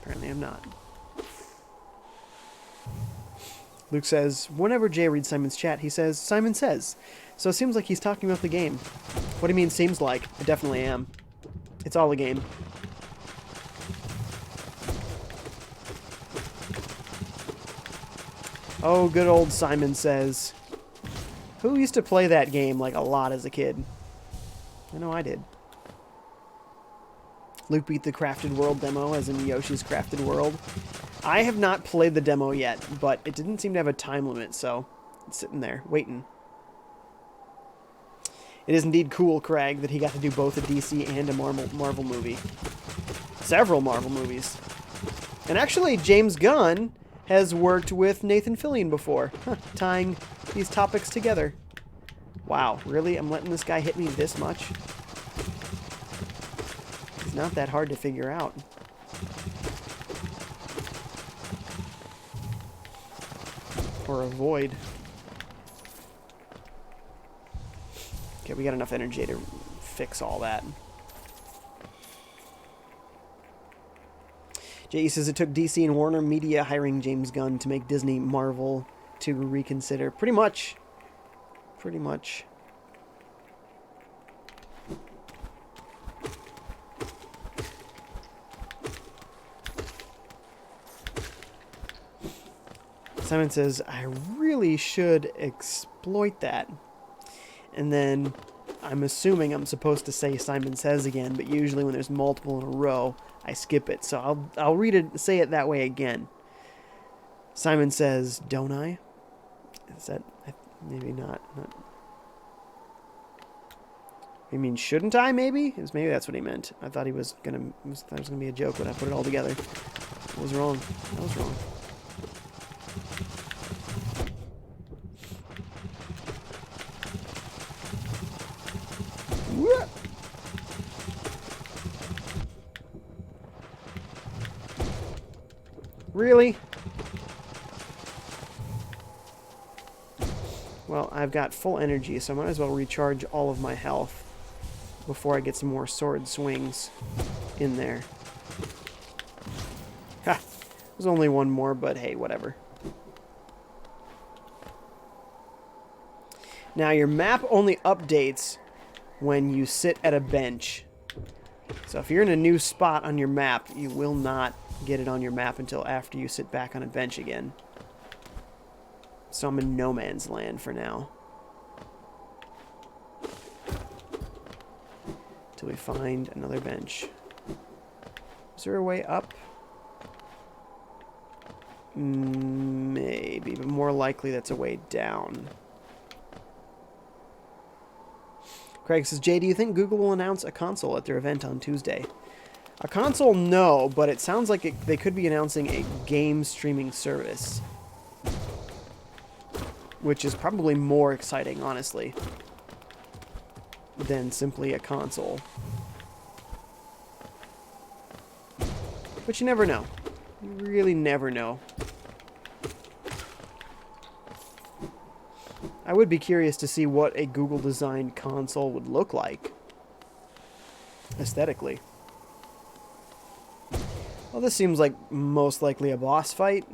S1: Apparently I'm not. Luke says, whenever Jay reads Simon's chat, he says, Simon says. So it seems like he's talking about the game. What do you mean seems like? I definitely am. It's all a game. Oh, good old Simon says. Who used to play that game like a lot as a kid? I know I did. Luke beat the Crafted World demo, as in Yoshi's Crafted World. I have not played the demo yet, but it didn't seem to have a time limit, so it's sitting there, waiting. It is indeed cool, Craig, that he got to do both a DC and a Marvel movie. Several Marvel movies. And actually, James Gunn has worked with Nathan Fillion before, tying these topics together. Wow, really? I'm letting this guy hit me this much? It's not that hard to figure out. Or avoid. Okay, we got enough energy to fix all that. Jay says it took DC and Warner Media hiring James Gunn to make Disney Marvel to reconsider. Pretty much. Pretty much. Simon says, I really should exploit that. And then I'm assuming I'm supposed to say Simon says again, but usually when there's multiple in a row, I skip it. So I'll read it, say it that way again. Simon says, don't I? Is that, maybe not. You mean, shouldn't I, maybe? Maybe that's what he meant. I thought it was gonna be a joke when I put it all together. I was wrong. I was wrong. Really? Well, I've got full energy, so I might as well recharge all of my health before I get some more sword swings in there. Ha! There's only one more, but hey, whatever. Now, your map only updates when you sit at a bench. So if you're in a new spot on your map, you will not get it on your map until after you sit back on a bench again. So I'm in no man's land for now. Till we find another bench. Is there a way up? Maybe, but more likely that's a way down. Craig says, Jay, do you think Google will announce a console at their event on Tuesday? A console, no, but it sounds like they could be announcing a game streaming service. Which is probably more exciting, honestly. than simply a console. But you never know. You really never know. I would be curious to see what a Google-designed console would look like aesthetically. Well, this seems like most likely a boss fight.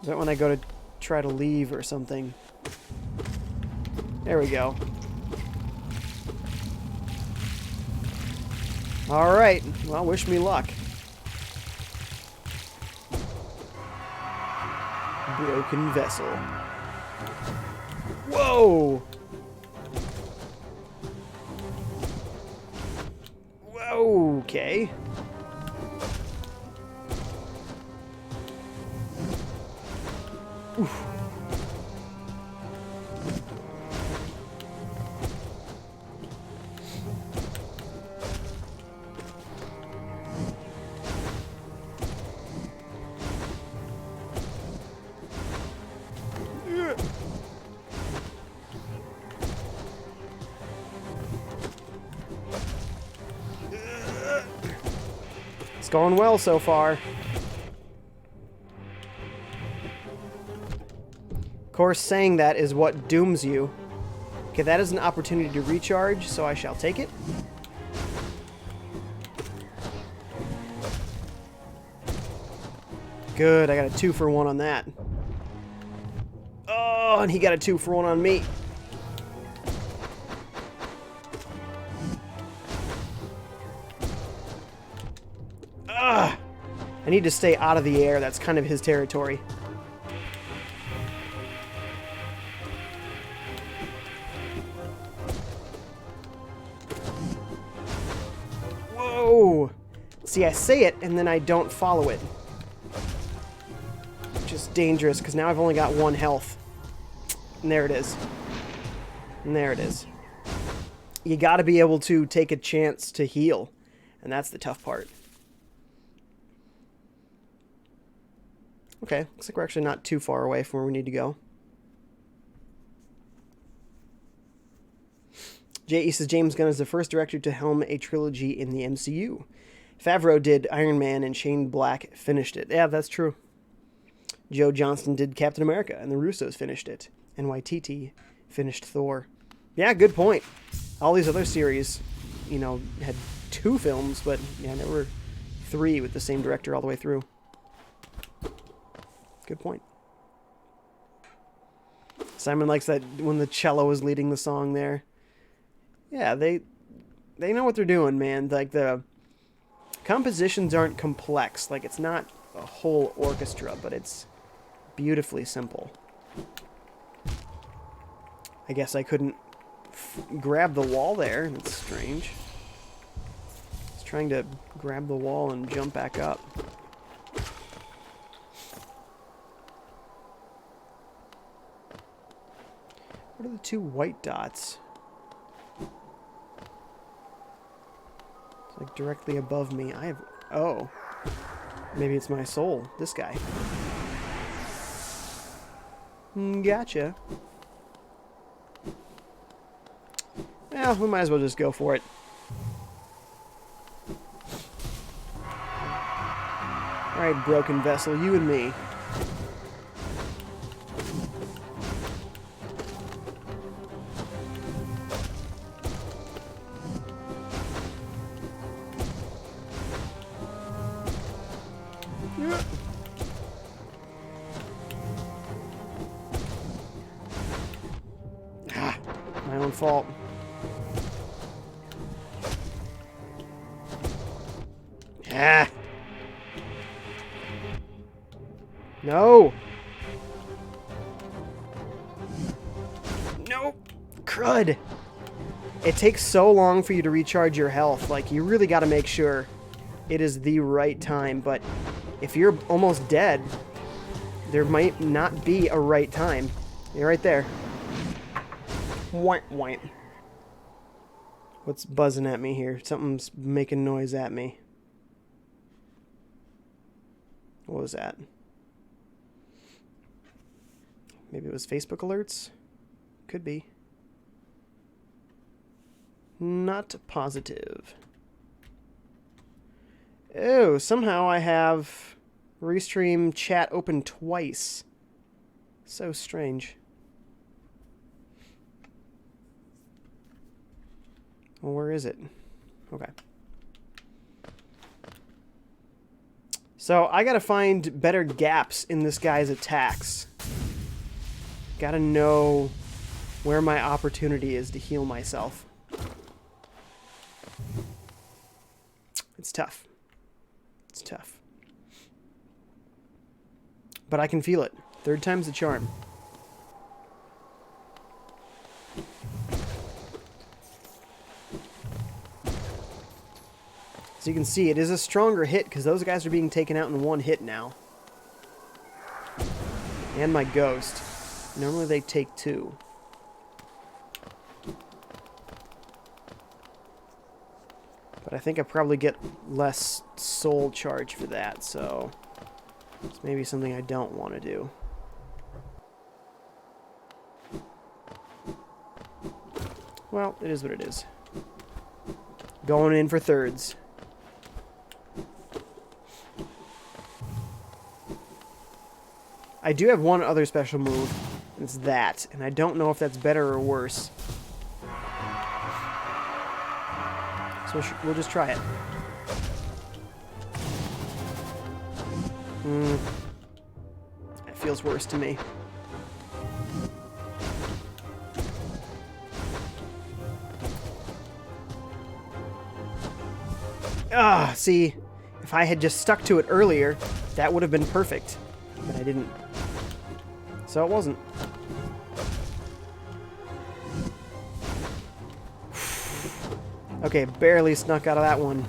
S1: Is that when I go to try to leave or something? There we go. Alright, well, wish me luck. Broken vessel. Whoa! Whoa, okay. Oof. It's going well so far. Of course, saying that is what dooms you. Okay, that is an opportunity to recharge, so I shall take it. Good, I got a 2-for-1 on that. Oh, and he got a 2-for-1 on me. Ugh! I need to stay out of the air. That's kind of his territory. Whoa! See, I say it, and then I don't follow it. Which is dangerous, because now I've only got 1 health. And there it is. And there it is. You gotta be able to take a chance to heal. And that's the tough part. Okay, looks like we're actually not too far away from where we need to go. J.E. says James Gunn is the first director to helm a trilogy in the MCU. Favreau did Iron Man and Shane Black finished it. Yeah, that's true. Joe Johnston did Captain America and the Russos finished it. And Waititi finished Thor. Yeah, good point. All these other series, you know, had 2 films, but yeah, there were 3 with the same director all the way through. Good point. Simon likes that when the cello is leading the song there. Yeah, they know what they're doing, man. Like, the compositions aren't complex. Like, it's not a whole orchestra, but it's beautifully simple. I guess I couldn't grab the wall there. That's strange. I was trying to grab the wall and jump back up. What are the 2 white dots? It's like directly above me. I have... Oh. Maybe it's my soul. This guy. Gotcha. Well, we might as well just go for it. Alright, broken vessel. You and me. My own fault. Ah! No! Nope! Crud! It takes so long for you to recharge your health. Like, you really gotta make sure it is the right time. But if you're almost dead, there might not be a right time. You're right there. White. What's buzzing at me here? Something's making noise at me. What was that? Maybe it was Facebook alerts? Could be. Not positive. Oh, somehow I have Restream chat open twice. So strange. Well, where is it? Okay. So I gotta find better gaps in this guy's attacks. Gotta know where my opportunity is to heal myself. It's tough. It's tough. But I can feel it. Third time's the charm. So you can see it is a stronger hit because those guys are being taken out in one hit now. And my ghost. Normally they take two. But I think I probably get less soul charge for that, so it's maybe something I don't want to do. Well, it is what it is. Going in for thirds. I do have one other special move, and it's that, and I don't know if that's better or worse. So we'll just try it. It feels worse to me. Ah, see, if I had just stuck to it earlier, that would have been perfect. But I didn't. So it wasn't. Okay, barely snuck out of that one.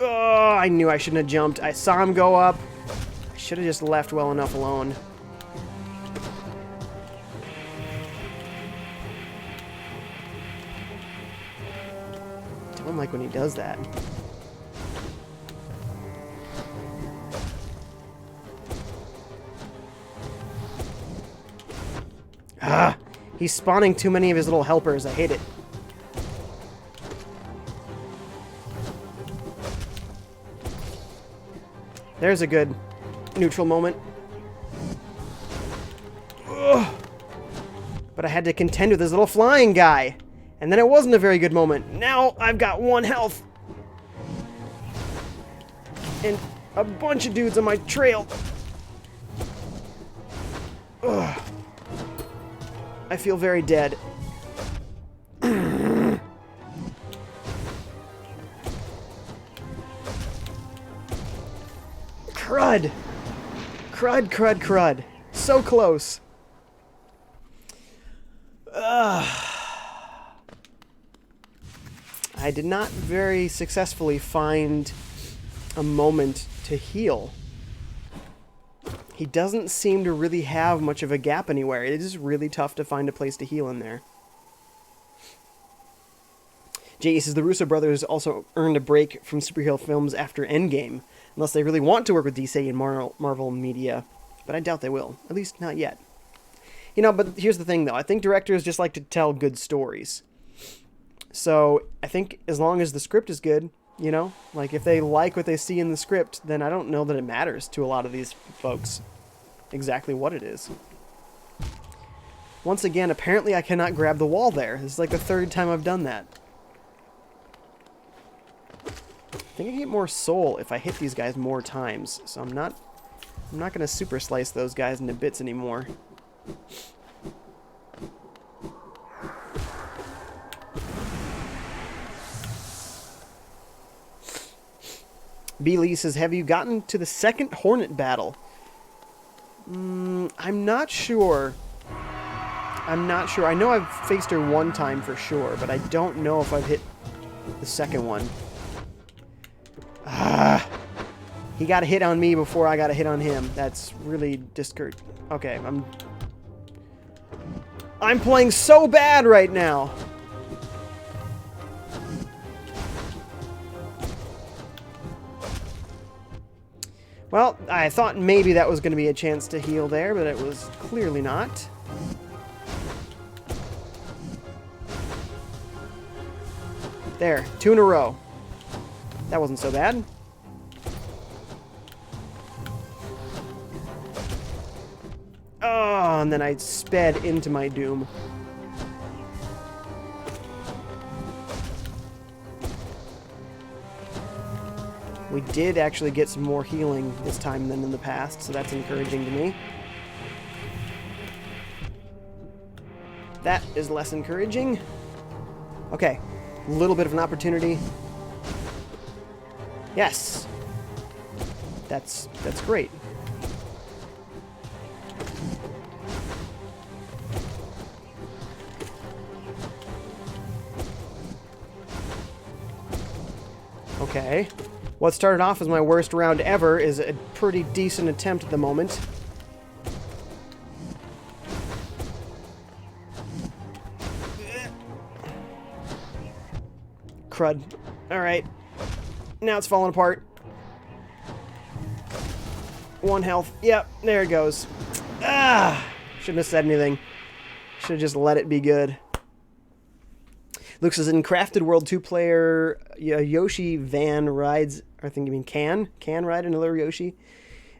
S1: Oh, I knew I shouldn't have jumped. I saw him go up. I should have just left well enough alone. Don't like when he does that. Ah, he's spawning too many of his little helpers. I hate it. There's a good neutral moment. Ugh. But I had to contend with this little flying guy. And then it wasn't a very good moment. Now I've got 1 health. And a bunch of dudes on my trail. Ugh. I feel very dead. Crud! Crud, crud, crud. So close. I did not very successfully find a moment to heal. He doesn't seem to really have much of a gap anywhere. It is really tough to find a place to heal in there. Jay says the Russo brothers also earned a break from superhero films after Endgame, unless they really want to work with DC and Marvel media. But I doubt they will. At least not yet. You know, but here's the thing, though. I think directors just like to tell good stories. So I think as long as the script is good, you know, like if they like what they see in the script, then I don't know that it matters to a lot of these folks exactly what it is. Once again, apparently I cannot grab the wall there. This is like the 3rd time I've done that. I think I get more soul if I hit these guys more times, so I'm not going to super slice those guys into bits anymore. B. Lee says, have you gotten to the 2nd Hornet battle? I'm not sure. I'm not sure. I know I've faced her 1 time for sure, but I don't know if I've hit the 2nd one. Ah, he got a hit on me before I got a hit on him. That's really discouraging. Okay, I'm playing so bad right now. Well, I thought maybe that was going to be a chance to heal there, but it was clearly not. There, 2 in a row. That wasn't so bad. Oh, and then I sped into my doom. We did actually get some more healing this time than in the past, so that's encouraging to me. That is less encouraging. Okay, a little bit of an opportunity. Yes! That's great. Okay. What started off as my worst round ever is a pretty decent attempt at the moment. Crud. Alright. Now it's falling apart. 1 health. Yep, there it goes. Ah! Shouldn't have said anything. Should have just let it be good. Luke says, in Crafted World, 2-player Yoshi Van rides... I think you mean can ride another Yoshi.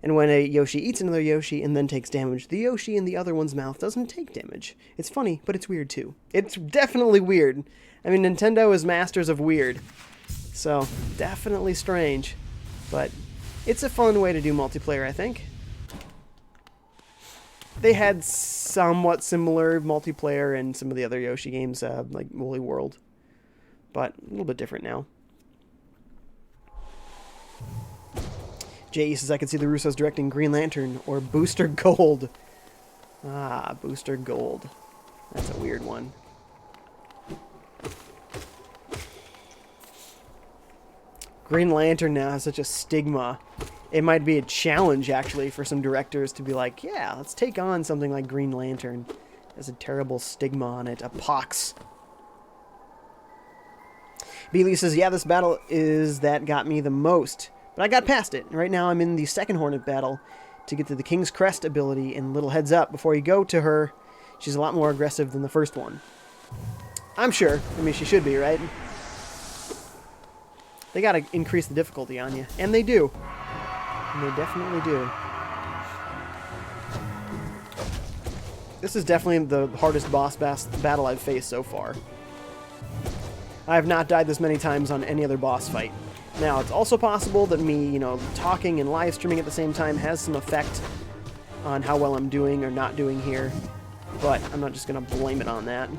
S1: And when a Yoshi eats another Yoshi and then takes damage, the Yoshi in the other one's mouth doesn't take damage. It's funny, but it's weird too. It's definitely weird. I mean, Nintendo is masters of weird. So, definitely strange. But it's a fun way to do multiplayer, I think. They had somewhat similar multiplayer in some of the other Yoshi games, like Woolly World. But a little bit different now. J.E. says, I could see the Russos directing Green Lantern or Booster Gold. Ah, Booster Gold. That's a weird one. Green Lantern now has such a stigma. It might be a challenge, actually, for some directors to be like, yeah, let's take on something like Green Lantern. There's a terrible stigma on it. A pox. Beely says, yeah, this battle is that got me the most. But I got past it. Right now I'm in the second Hornet battle to get to the King's Crest ability, and little heads up, before you go to her, she's a lot more aggressive than the first one. I'm sure. I mean, she should be, right? They gotta increase the difficulty on you. And they do. And they definitely do. This is definitely the hardest boss battle I've faced so far. I have not died this many times on any other boss fight. Now, it's also possible that me, you know, talking and live streaming at the same time has some effect on how well I'm doing or not doing here, but I'm not just going to blame it on that.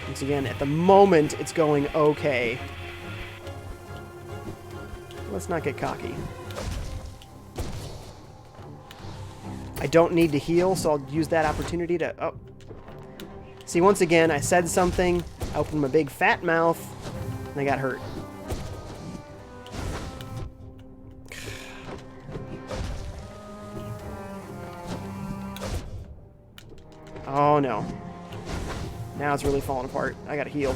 S1: Once again, at the moment, it's going okay. Let's not get cocky. I don't need to heal, so I'll use that opportunity to... Oh. See, once again, I said something, I opened my big fat mouth, and I got hurt. Oh no. Now it's really falling apart. I gotta heal.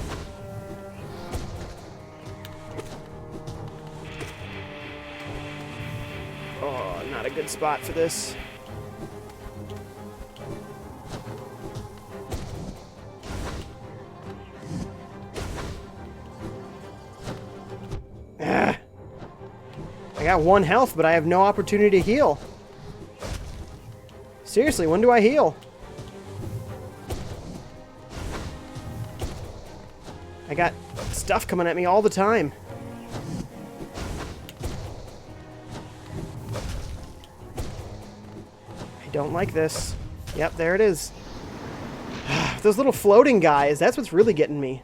S1: Oh, not a good spot for this. I got 1 health, but I have no opportunity to heal. Seriously, when do I heal? I got stuff coming at me all the time. I don't like this. Yep, there it is. Those little floating guys, that's what's really getting me.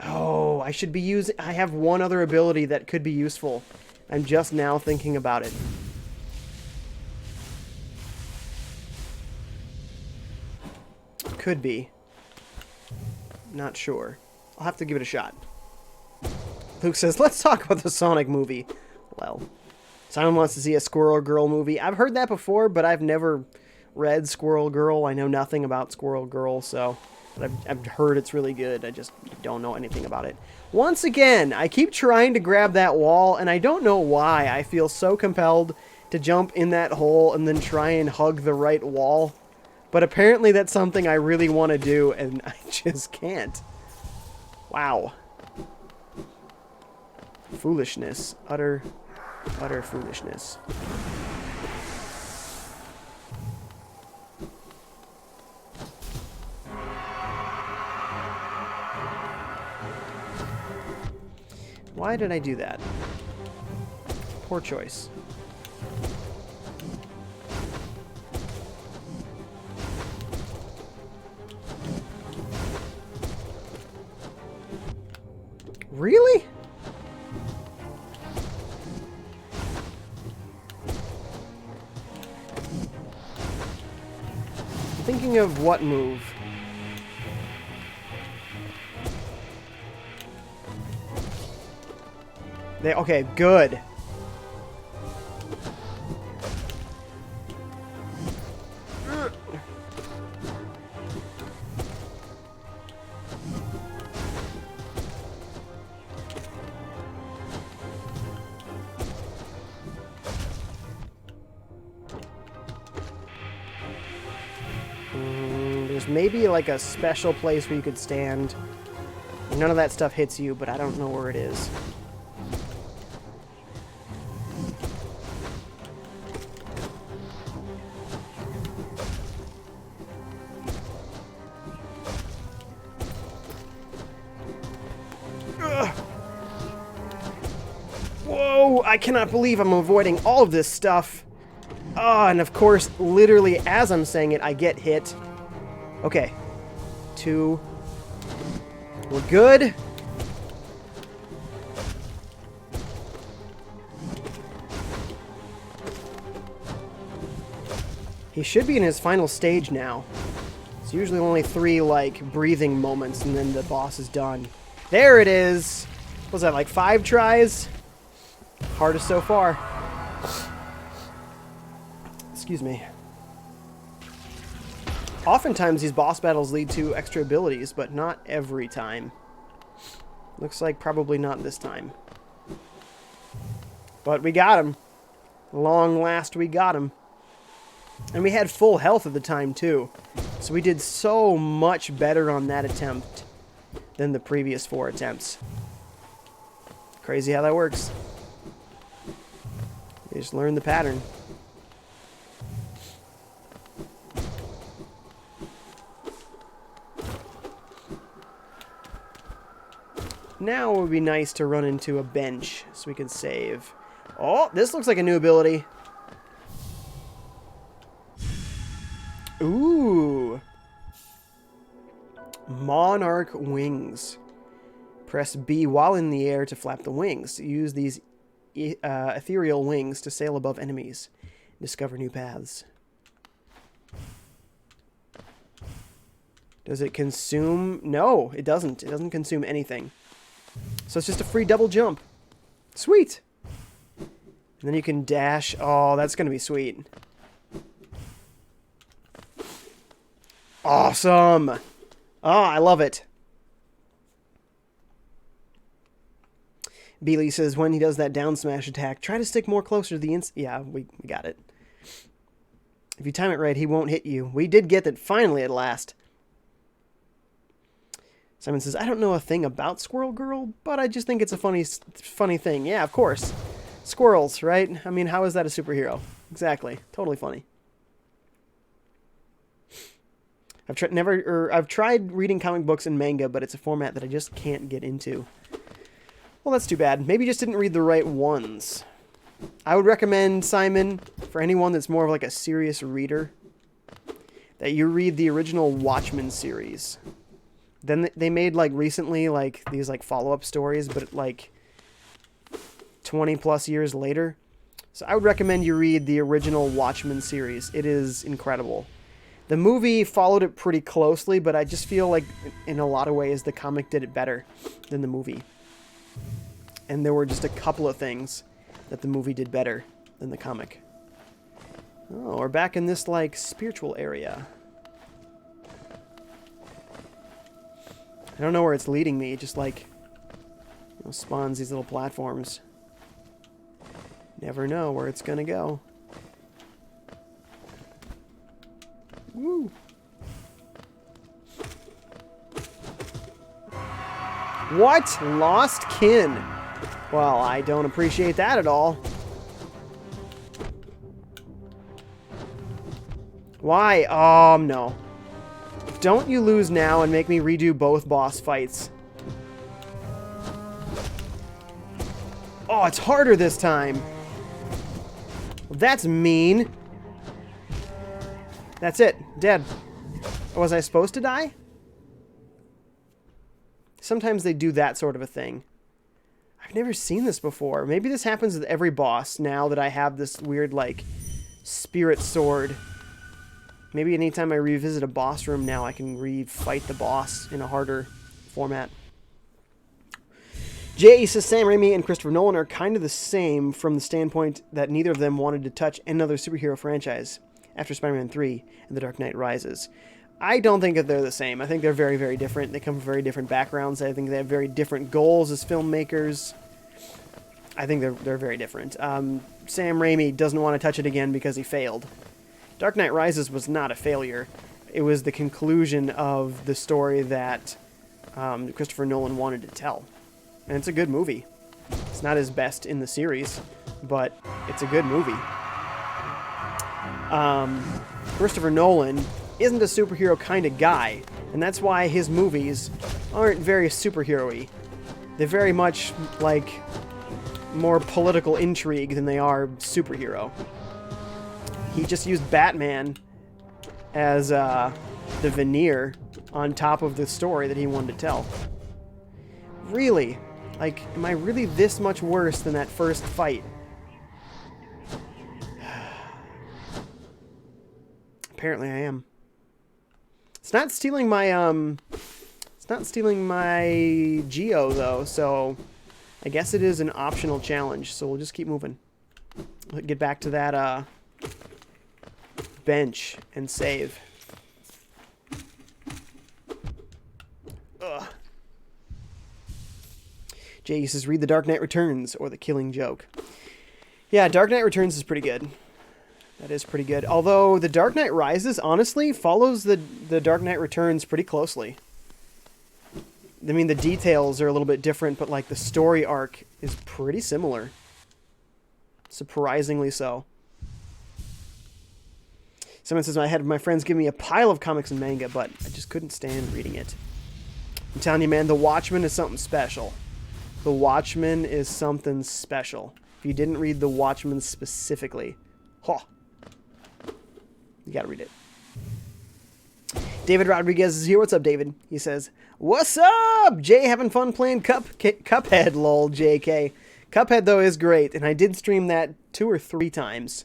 S1: Oh, I should be using... I have one other ability that could be useful. I'm just now thinking about it. Could be. Not sure. I'll have to give it a shot. Luke says, let's talk about the Sonic movie. Well, Simon wants to see a Squirrel Girl movie. I've heard that before, but I've never read Squirrel Girl. I know nothing about Squirrel Girl, so but I've heard it's really good. I just don't know anything about it. Once again, I keep trying to grab that wall, and I don't know why. I feel so compelled to jump in that hole and then try and hug the right wall. But apparently that's something I really want to do, and I just can't. Wow. Foolishness. Utter foolishness. Why did I do that? Poor choice. Really? Thinking of what move? Okay, good. There's maybe like a special place where you could stand. None of that stuff hits you, but I don't know where it is. Ugh. Whoa, I cannot believe I'm avoiding all of this stuff. Oh, and of course, literally as I'm saying it, I get hit. Okay. 2. We're good. He should be in his final stage now. It's usually only 3, like, breathing moments, and then the boss is done. There it is! What was that, like 5 tries? Hardest so far. Excuse me. Oftentimes these boss battles lead to extra abilities, but not every time. Looks like probably not this time. But we got him. Long last, we got him. And we had full health at the time, too. So we did so much better on that attempt than the previous 4 attempts. Crazy how that works. You just learn the pattern. Now it would be nice to run into a bench so we can save. Oh, this looks like a new ability. Ooh. Monarch wings. Press B while in the air to flap the wings. Use these ethereal wings to sail above enemies. Discover new paths. Does it consume? No, it doesn't. It doesn't consume anything. So it's just a free double jump. Sweet. And then you can dash. Oh, that's going to be sweet. Awesome. Oh, I love it. Beely says when he does that down smash attack, try to stick more closer to the Yeah, we got it. If you time it right, he won't hit you. We did get that finally at last. Simon says, I don't know a thing about Squirrel Girl, but I just think it's a funny thing. Yeah, of course. Squirrels, right? I mean, how is that a superhero? Exactly. Totally funny. I've tried reading comic books and manga, but it's a format that I just can't get into. Well, that's too bad. Maybe you just didn't read the right ones. I would recommend, Simon, for anyone that's more of like a serious reader, that you read the original Watchmen series. Then they made, like, recently, like, these, like, follow-up stories, but, like, 20-plus years later. So I would recommend you read the original Watchmen series. It is incredible. The movie followed it pretty closely, but I just feel like, in a lot of ways, the comic did it better than the movie. And there were just a couple of things that the movie did better than the comic. Oh, we're back in this, like, spiritual area. I don't know where it's leading me. It just, like, you know, spawns these little platforms. Never know where it's gonna go. Woo! What? Lost kin? Well, I don't appreciate that at all. Why? No. Don't you lose now and make me redo both boss fights. Oh, it's harder this time. Well, that's mean. That's it. Dead. Was I supposed to die? Sometimes they do that sort of a thing. I've never seen this before. Maybe this happens with every boss now that I have this weird, like, spirit sword. Maybe anytime I revisit a boss room now, I can re-fight the boss in a harder format. Jay says Sam Raimi and Christopher Nolan are kind of the same from the standpoint that neither of them wanted to touch another superhero franchise after Spider-Man 3 and The Dark Knight Rises. I don't think that they're the same. I think they're very, very different. They come from very different backgrounds. I think they have very different goals as filmmakers. I think they're very different. Sam Raimi doesn't want to touch it again because he failed. Dark Knight Rises was not a failure. It was the conclusion of the story that Christopher Nolan wanted to tell. And it's a good movie. It's not his best in the series, but it's a good movie. Christopher Nolan isn't a superhero kind of guy, and that's why his movies aren't very superhero-y. They're very much like more political intrigue than they are superhero. He just used Batman as the veneer on top of the story that he wanted to tell. Really? Like, am I really this much worse than that first fight? Apparently I am. It's not stealing my, Geo, though, so I guess it is an optional challenge, so we'll just keep moving. We'll get back to that, bench and save. Ugh. Jay says, read The Dark Knight Returns, or The Killing Joke. Yeah, Dark Knight Returns is pretty good. That is pretty good. Although, The Dark Knight Rises, honestly, follows the Dark Knight Returns pretty closely. I mean, the details are a little bit different, but, like, the story arc is pretty similar. Surprisingly so. Someone says, I had my friends give me a pile of comics and manga, but I just couldn't stand reading it. I'm telling you, man, The Watchmen is something special. The Watchmen is something special. If you didn't read The Watchmen specifically, you gotta read it. David Rodriguez is here. What's up, David? He says, what's up? Jay having fun playing Cuphead, lol, JK. Cuphead, though, is great, and I did stream that 2 or 3 times.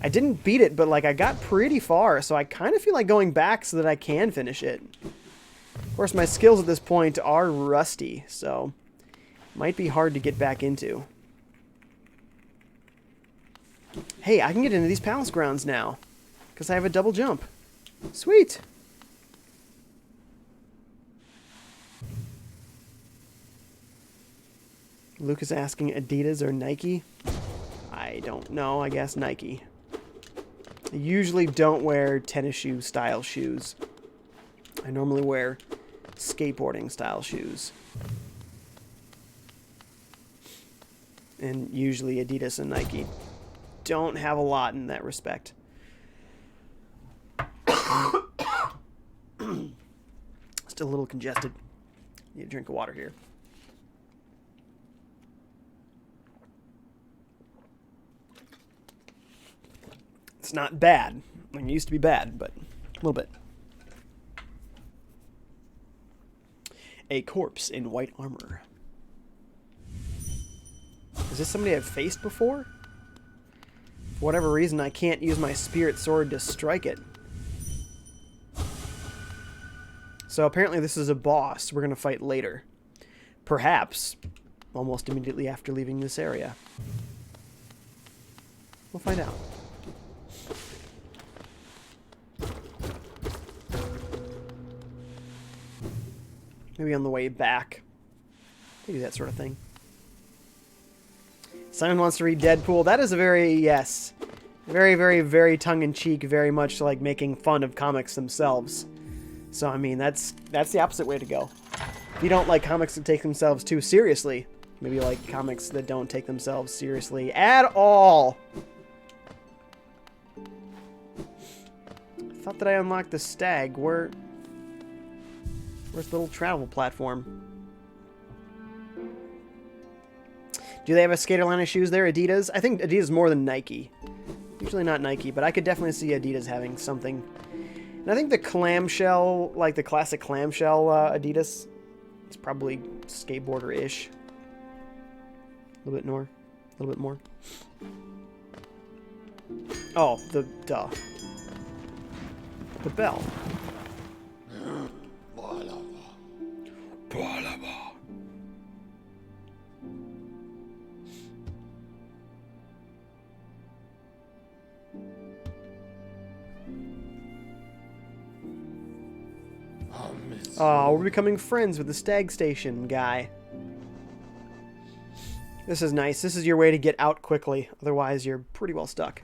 S1: I didn't beat it, but, like, I got pretty far, so I kind of feel like going back so that I can finish it. Of course, my skills at this point are rusty, so might be hard to get back into. Hey, I can get into these palace grounds now, because I have a double jump. Sweet! Luke is asking Adidas or Nike. I don't know, I guess Nike. I usually don't wear tennis shoe style shoes. I normally wear skateboarding style shoes. And usually Adidas and Nike don't have a lot in that respect. Still a little congested. Need a drink of water here. It's not bad. I mean, it used to be bad, but a little bit. A corpse in white armor. Is this somebody I've faced before? For whatever reason, I can't use my spirit sword to strike it. So apparently this is a boss we're going to fight later. Perhaps almost immediately after leaving this area. We'll find out. Maybe on the way back. Maybe that sort of thing. Simon wants to read Deadpool. That is a very, yes. Very, very, very tongue-in-cheek, very much like making fun of comics themselves. So, I mean, that's the opposite way to go. If you don't like comics that take themselves too seriously, maybe you like comics that don't take themselves seriously at all. I thought that I unlocked the stag. Where's the little travel platform? Do they have a skater line of shoes there? Adidas? I think Adidas more than Nike. Usually not Nike, but I could definitely see Adidas having something. And I think the clamshell, like the classic clamshell Adidas, it's probably skateboarder-ish. A little bit more. A little bit more. Oh, duh. The bell. Oh, we're becoming friends with the Stag Station guy. This is nice. This is your way to get out quickly. Otherwise, you're pretty well stuck.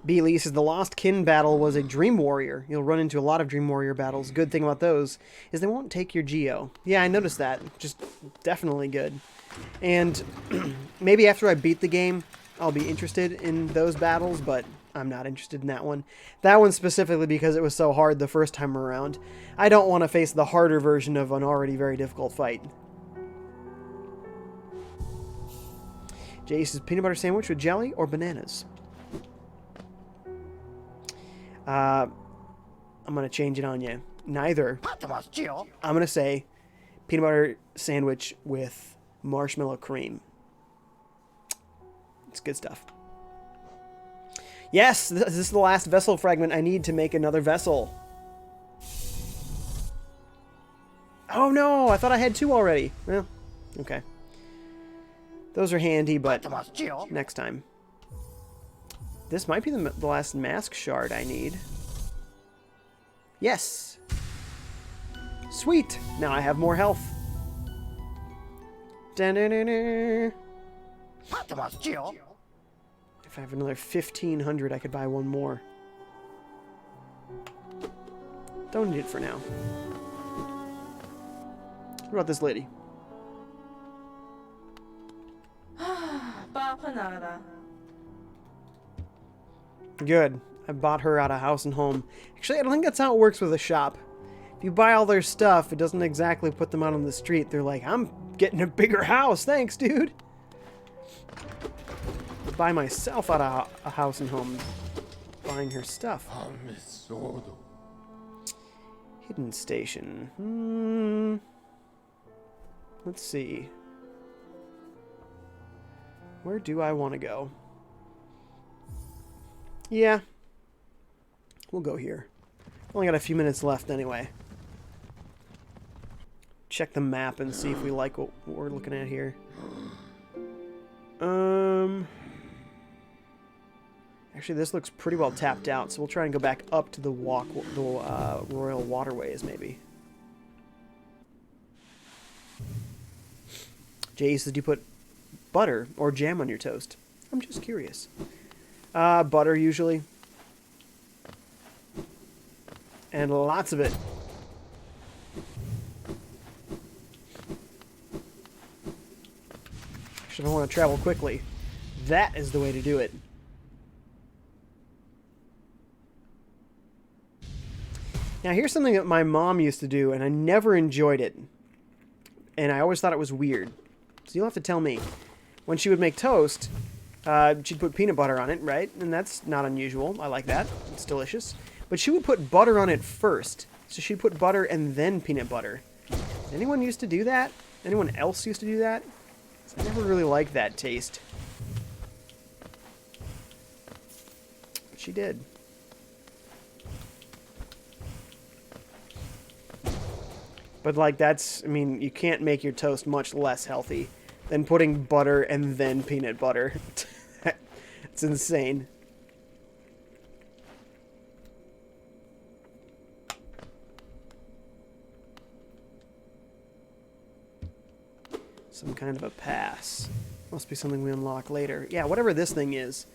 S1: B-Lee says, the Lost Kin battle was a Dream Warrior. You'll run into a lot of Dream Warrior battles. Good thing about those is they won't take your Geo. Yeah, I noticed that. Just definitely good. And maybe after I beat the game, I'll be interested in those battles, but I'm not interested in that one. That one specifically because it was so hard the first time around. I don't want to face the harder version of an already very difficult fight. Jace says, peanut butter sandwich with jelly or bananas? I'm going to change it on you. Neither. I'm going to say peanut butter sandwich with marshmallow cream. It's good stuff. Yes, this is the last vessel fragment I need to make another vessel. Oh no, I thought I had 2 already. Well, okay. Those are handy, but next time. This might be the last mask shard I need. Yes! Sweet! Now I have more health. Da-na-na-na. If I have another 1,500, I could buy one more. Don't need it for now. What about this lady? Good. I bought her out of house and home. Actually, I don't think that's how it works with a shop. If you buy all their stuff, it doesn't exactly put them out on the street. They're like, I'm getting a bigger house. Thanks, dude. I buy myself out of a house and home. Buying her stuff. Hidden station. Let's see. Where do I want to go? Yeah. We'll go here. Only got a few minutes left anyway. Check the map and see if we like what we're looking at here. Actually, this looks pretty well tapped out, so we'll try and go back up to the Royal Waterways, maybe. Jay says, do you put butter or jam on your toast? I'm just curious. Butter, usually. And lots of it. Actually, if I want to travel quickly, that is the way to do it. Now, here's something that my mom used to do, and I never enjoyed it. And I always thought it was weird. So you'll have to tell me. When she would make toast, she'd put peanut butter on it, right? And that's not unusual. I like that. It's delicious. But she would put butter on it first. So she'd put butter and then peanut butter. Anyone used to do that? Anyone else used to do that? I never really liked that taste. But she did. But, like, that's... I mean, you can't make your toast much less healthy than putting butter and then peanut butter. It's insane. Some kind of a pass. Must be something we unlock later. Yeah, whatever this thing is.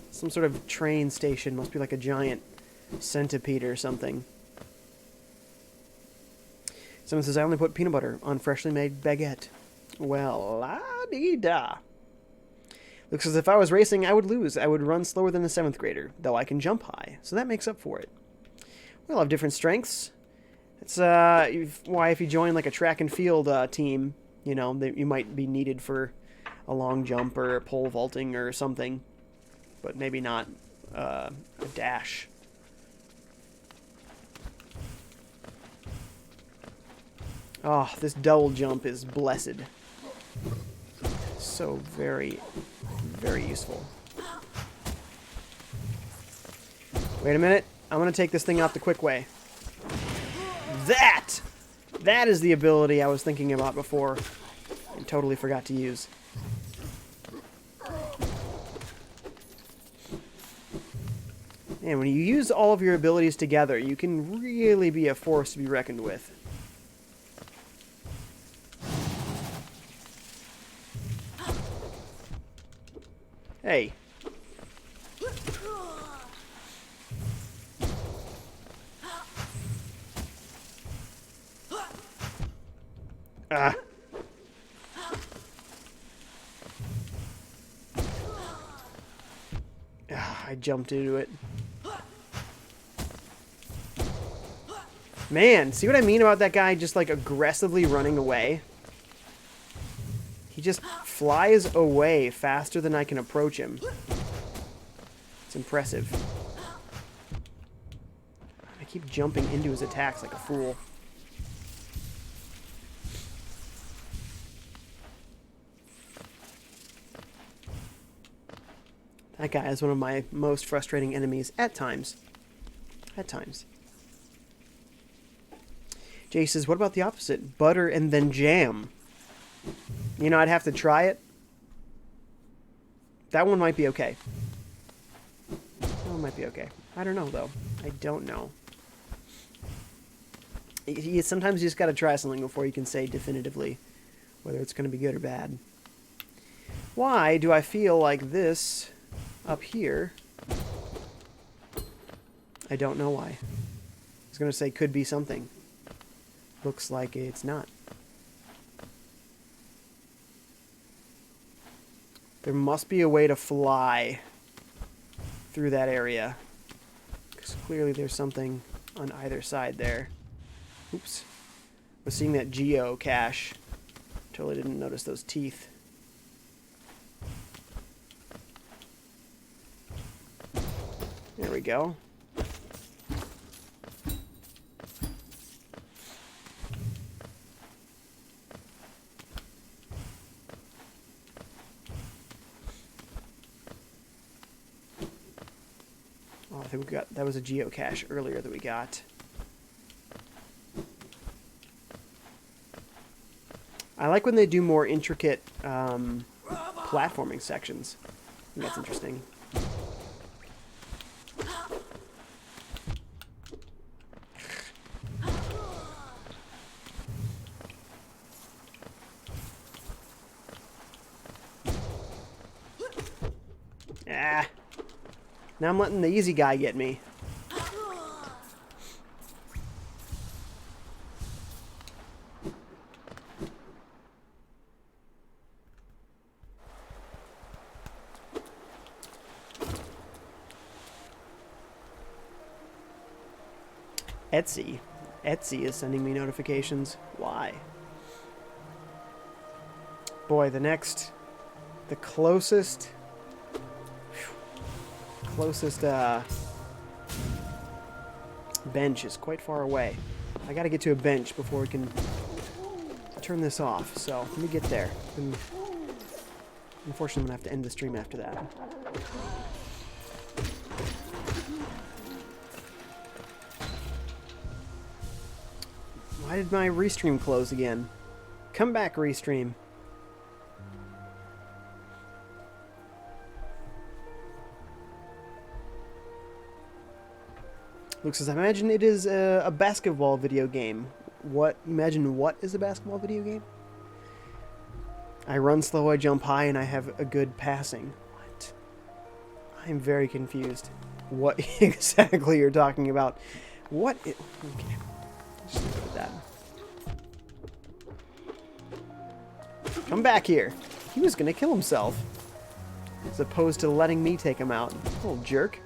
S1: Some sort of train station. Must be like a giant centipede or something. Someone says, I only put peanut butter on freshly made baguette. Well, la-dee-da. Looks as if I was racing, I would lose. I would run slower than a 7th grader, though I can jump high. So that makes up for it. We all have different strengths. It's why if you join like a track and field team, you know, you might be needed for a long jump or pole vaulting or something. But maybe not a dash. Oh, this double jump is blessed. So very, very useful. Wait a minute. I'm going to take this thing out the quick way. That is the ability I was thinking about before and totally forgot to use. And when you use all of your abilities together, you can really be a force to be reckoned with. Hey. Ah. I jumped into it. Man, see what I mean about that guy just like aggressively running away? He just flies away faster than I can approach him. It's impressive. I keep jumping into his attacks like a fool. That guy is one of my most frustrating enemies at times. At times. Jay says, what about the opposite? Butter and then jam. You know, I'd have to try it. That one might be okay. That one might be okay. I don't know, though. I don't know. Sometimes you just gotta try something before you can say definitively whether it's going to be good or bad. Why do I feel like this up here? I don't know why. I was going to say could be something. Looks like it's not. There must be a way to fly through that area. Because clearly there's something on either side there. Oops. I was seeing that geocache. Totally didn't notice those teeth. There we go. Oh, I think we got, that was a geocache earlier that we got. I like when they do more intricate platforming sections. I think that's interesting. Ah. Now I'm letting the easy guy get me. Etsy. Etsy is sending me notifications. Why? Boy, the closest bench is quite far away. I gotta get to a bench before we can turn this off, so let me get there. And unfortunately, I'm gonna have to end the stream after that. Why did my restream close again? Come back, restream. Luke says, I imagine it is a basketball video game. What? Imagine what is a basketball video game? I run slow, I jump high, and I have a good passing. What? I'm very confused. What exactly you're talking about? What? Okay. Just look at that. Come back here. He was gonna kill himself. As opposed to letting me take him out. Little jerk.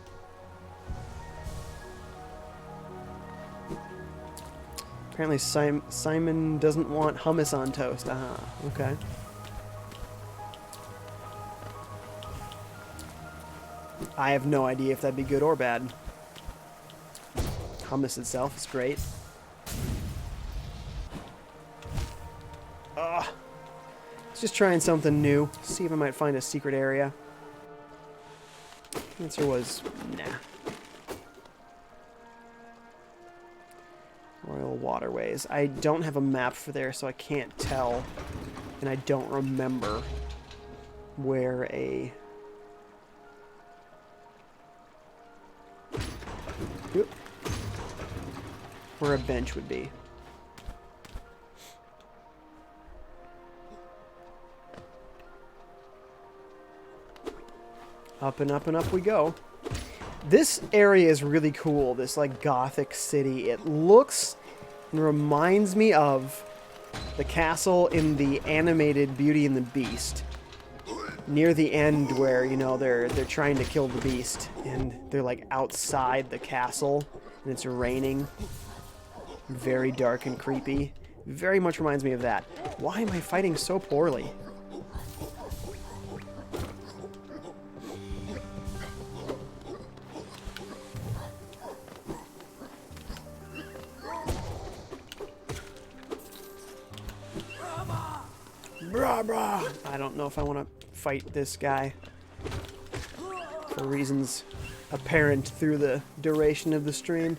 S1: Apparently Simon doesn't want hummus on toast. Ah, okay. I have no idea if that'd be good or bad. Hummus itself is great. Ugh. Let's just trying something new. See if I might find a secret area. Answer was nah. Royal Waterways. I don't have a map for there, so I can't tell. And I don't remember where a bench would be. Up and up and up we go. This area is really cool, this like gothic city. It looks and reminds me of the castle in the animated Beauty and the Beast. Near the end where, you know, they're trying to kill the beast and they're like outside the castle and it's raining. Very dark and creepy. Very much reminds me of that. Why am I fighting so poorly? Brah, brah. I don't know if I want to fight this guy for reasons apparent through the duration of the stream.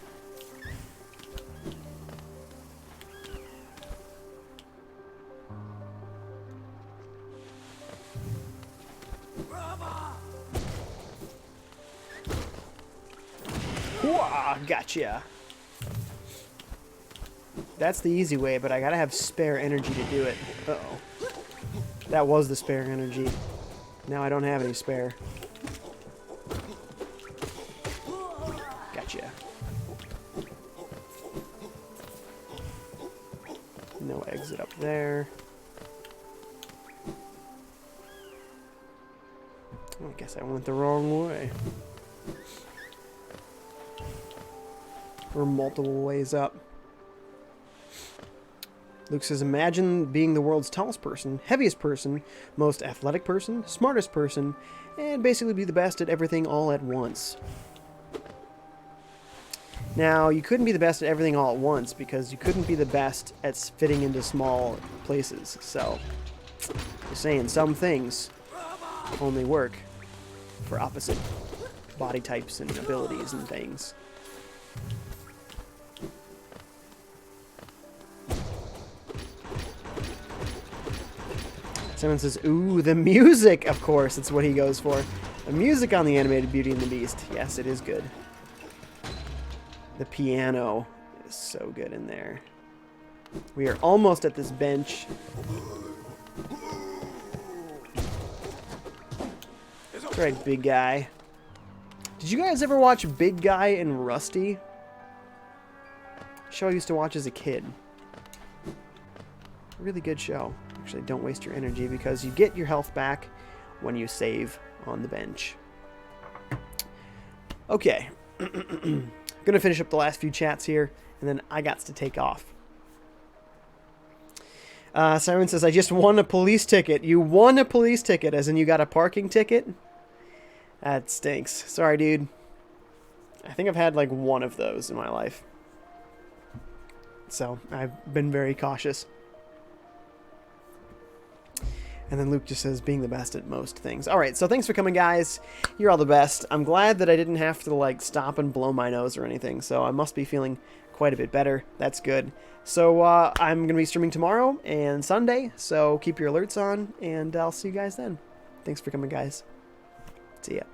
S1: Whoa, gotcha. That's the easy way, but I gotta have spare energy to do it. Uh-oh. That was the spare energy. Now I don't have any spare. Gotcha. No exit up there. I guess I went the wrong way. Or multiple ways up. Luke says, imagine being the world's tallest person, heaviest person, most athletic person, smartest person, and basically be the best at everything all at once. Now, you couldn't be the best at everything all at once because you couldn't be the best at fitting into small places. So, you're saying some things only work for opposite body types and abilities and things. Someone says, ooh, the music, of course, it's what he goes for. The music on the animated Beauty and the Beast. Yes, it is good. The piano is so good in there. We are almost at this bench. That's right, big guy. Did you guys ever watch Big Guy and Rusty? Show I used to watch as a kid. Really good show. Actually, don't waste your energy because you get your health back when you save on the bench. Okay. Gonna finish up the last few chats here, and then I got to take off. Simon says, I just won a police ticket. You won a police ticket, as in you got a parking ticket? That stinks. Sorry, dude. I think I've had like one of those in my life. So, I've been very cautious. And then Luke just says, being the best at most things. Alright, so thanks for coming, guys. You're all the best. I'm glad that I didn't have to, like, stop and blow my nose or anything. So I must be feeling quite a bit better. That's good. So I'm going to be streaming tomorrow and Sunday. So keep your alerts on, and I'll see you guys then. Thanks for coming, guys. See ya.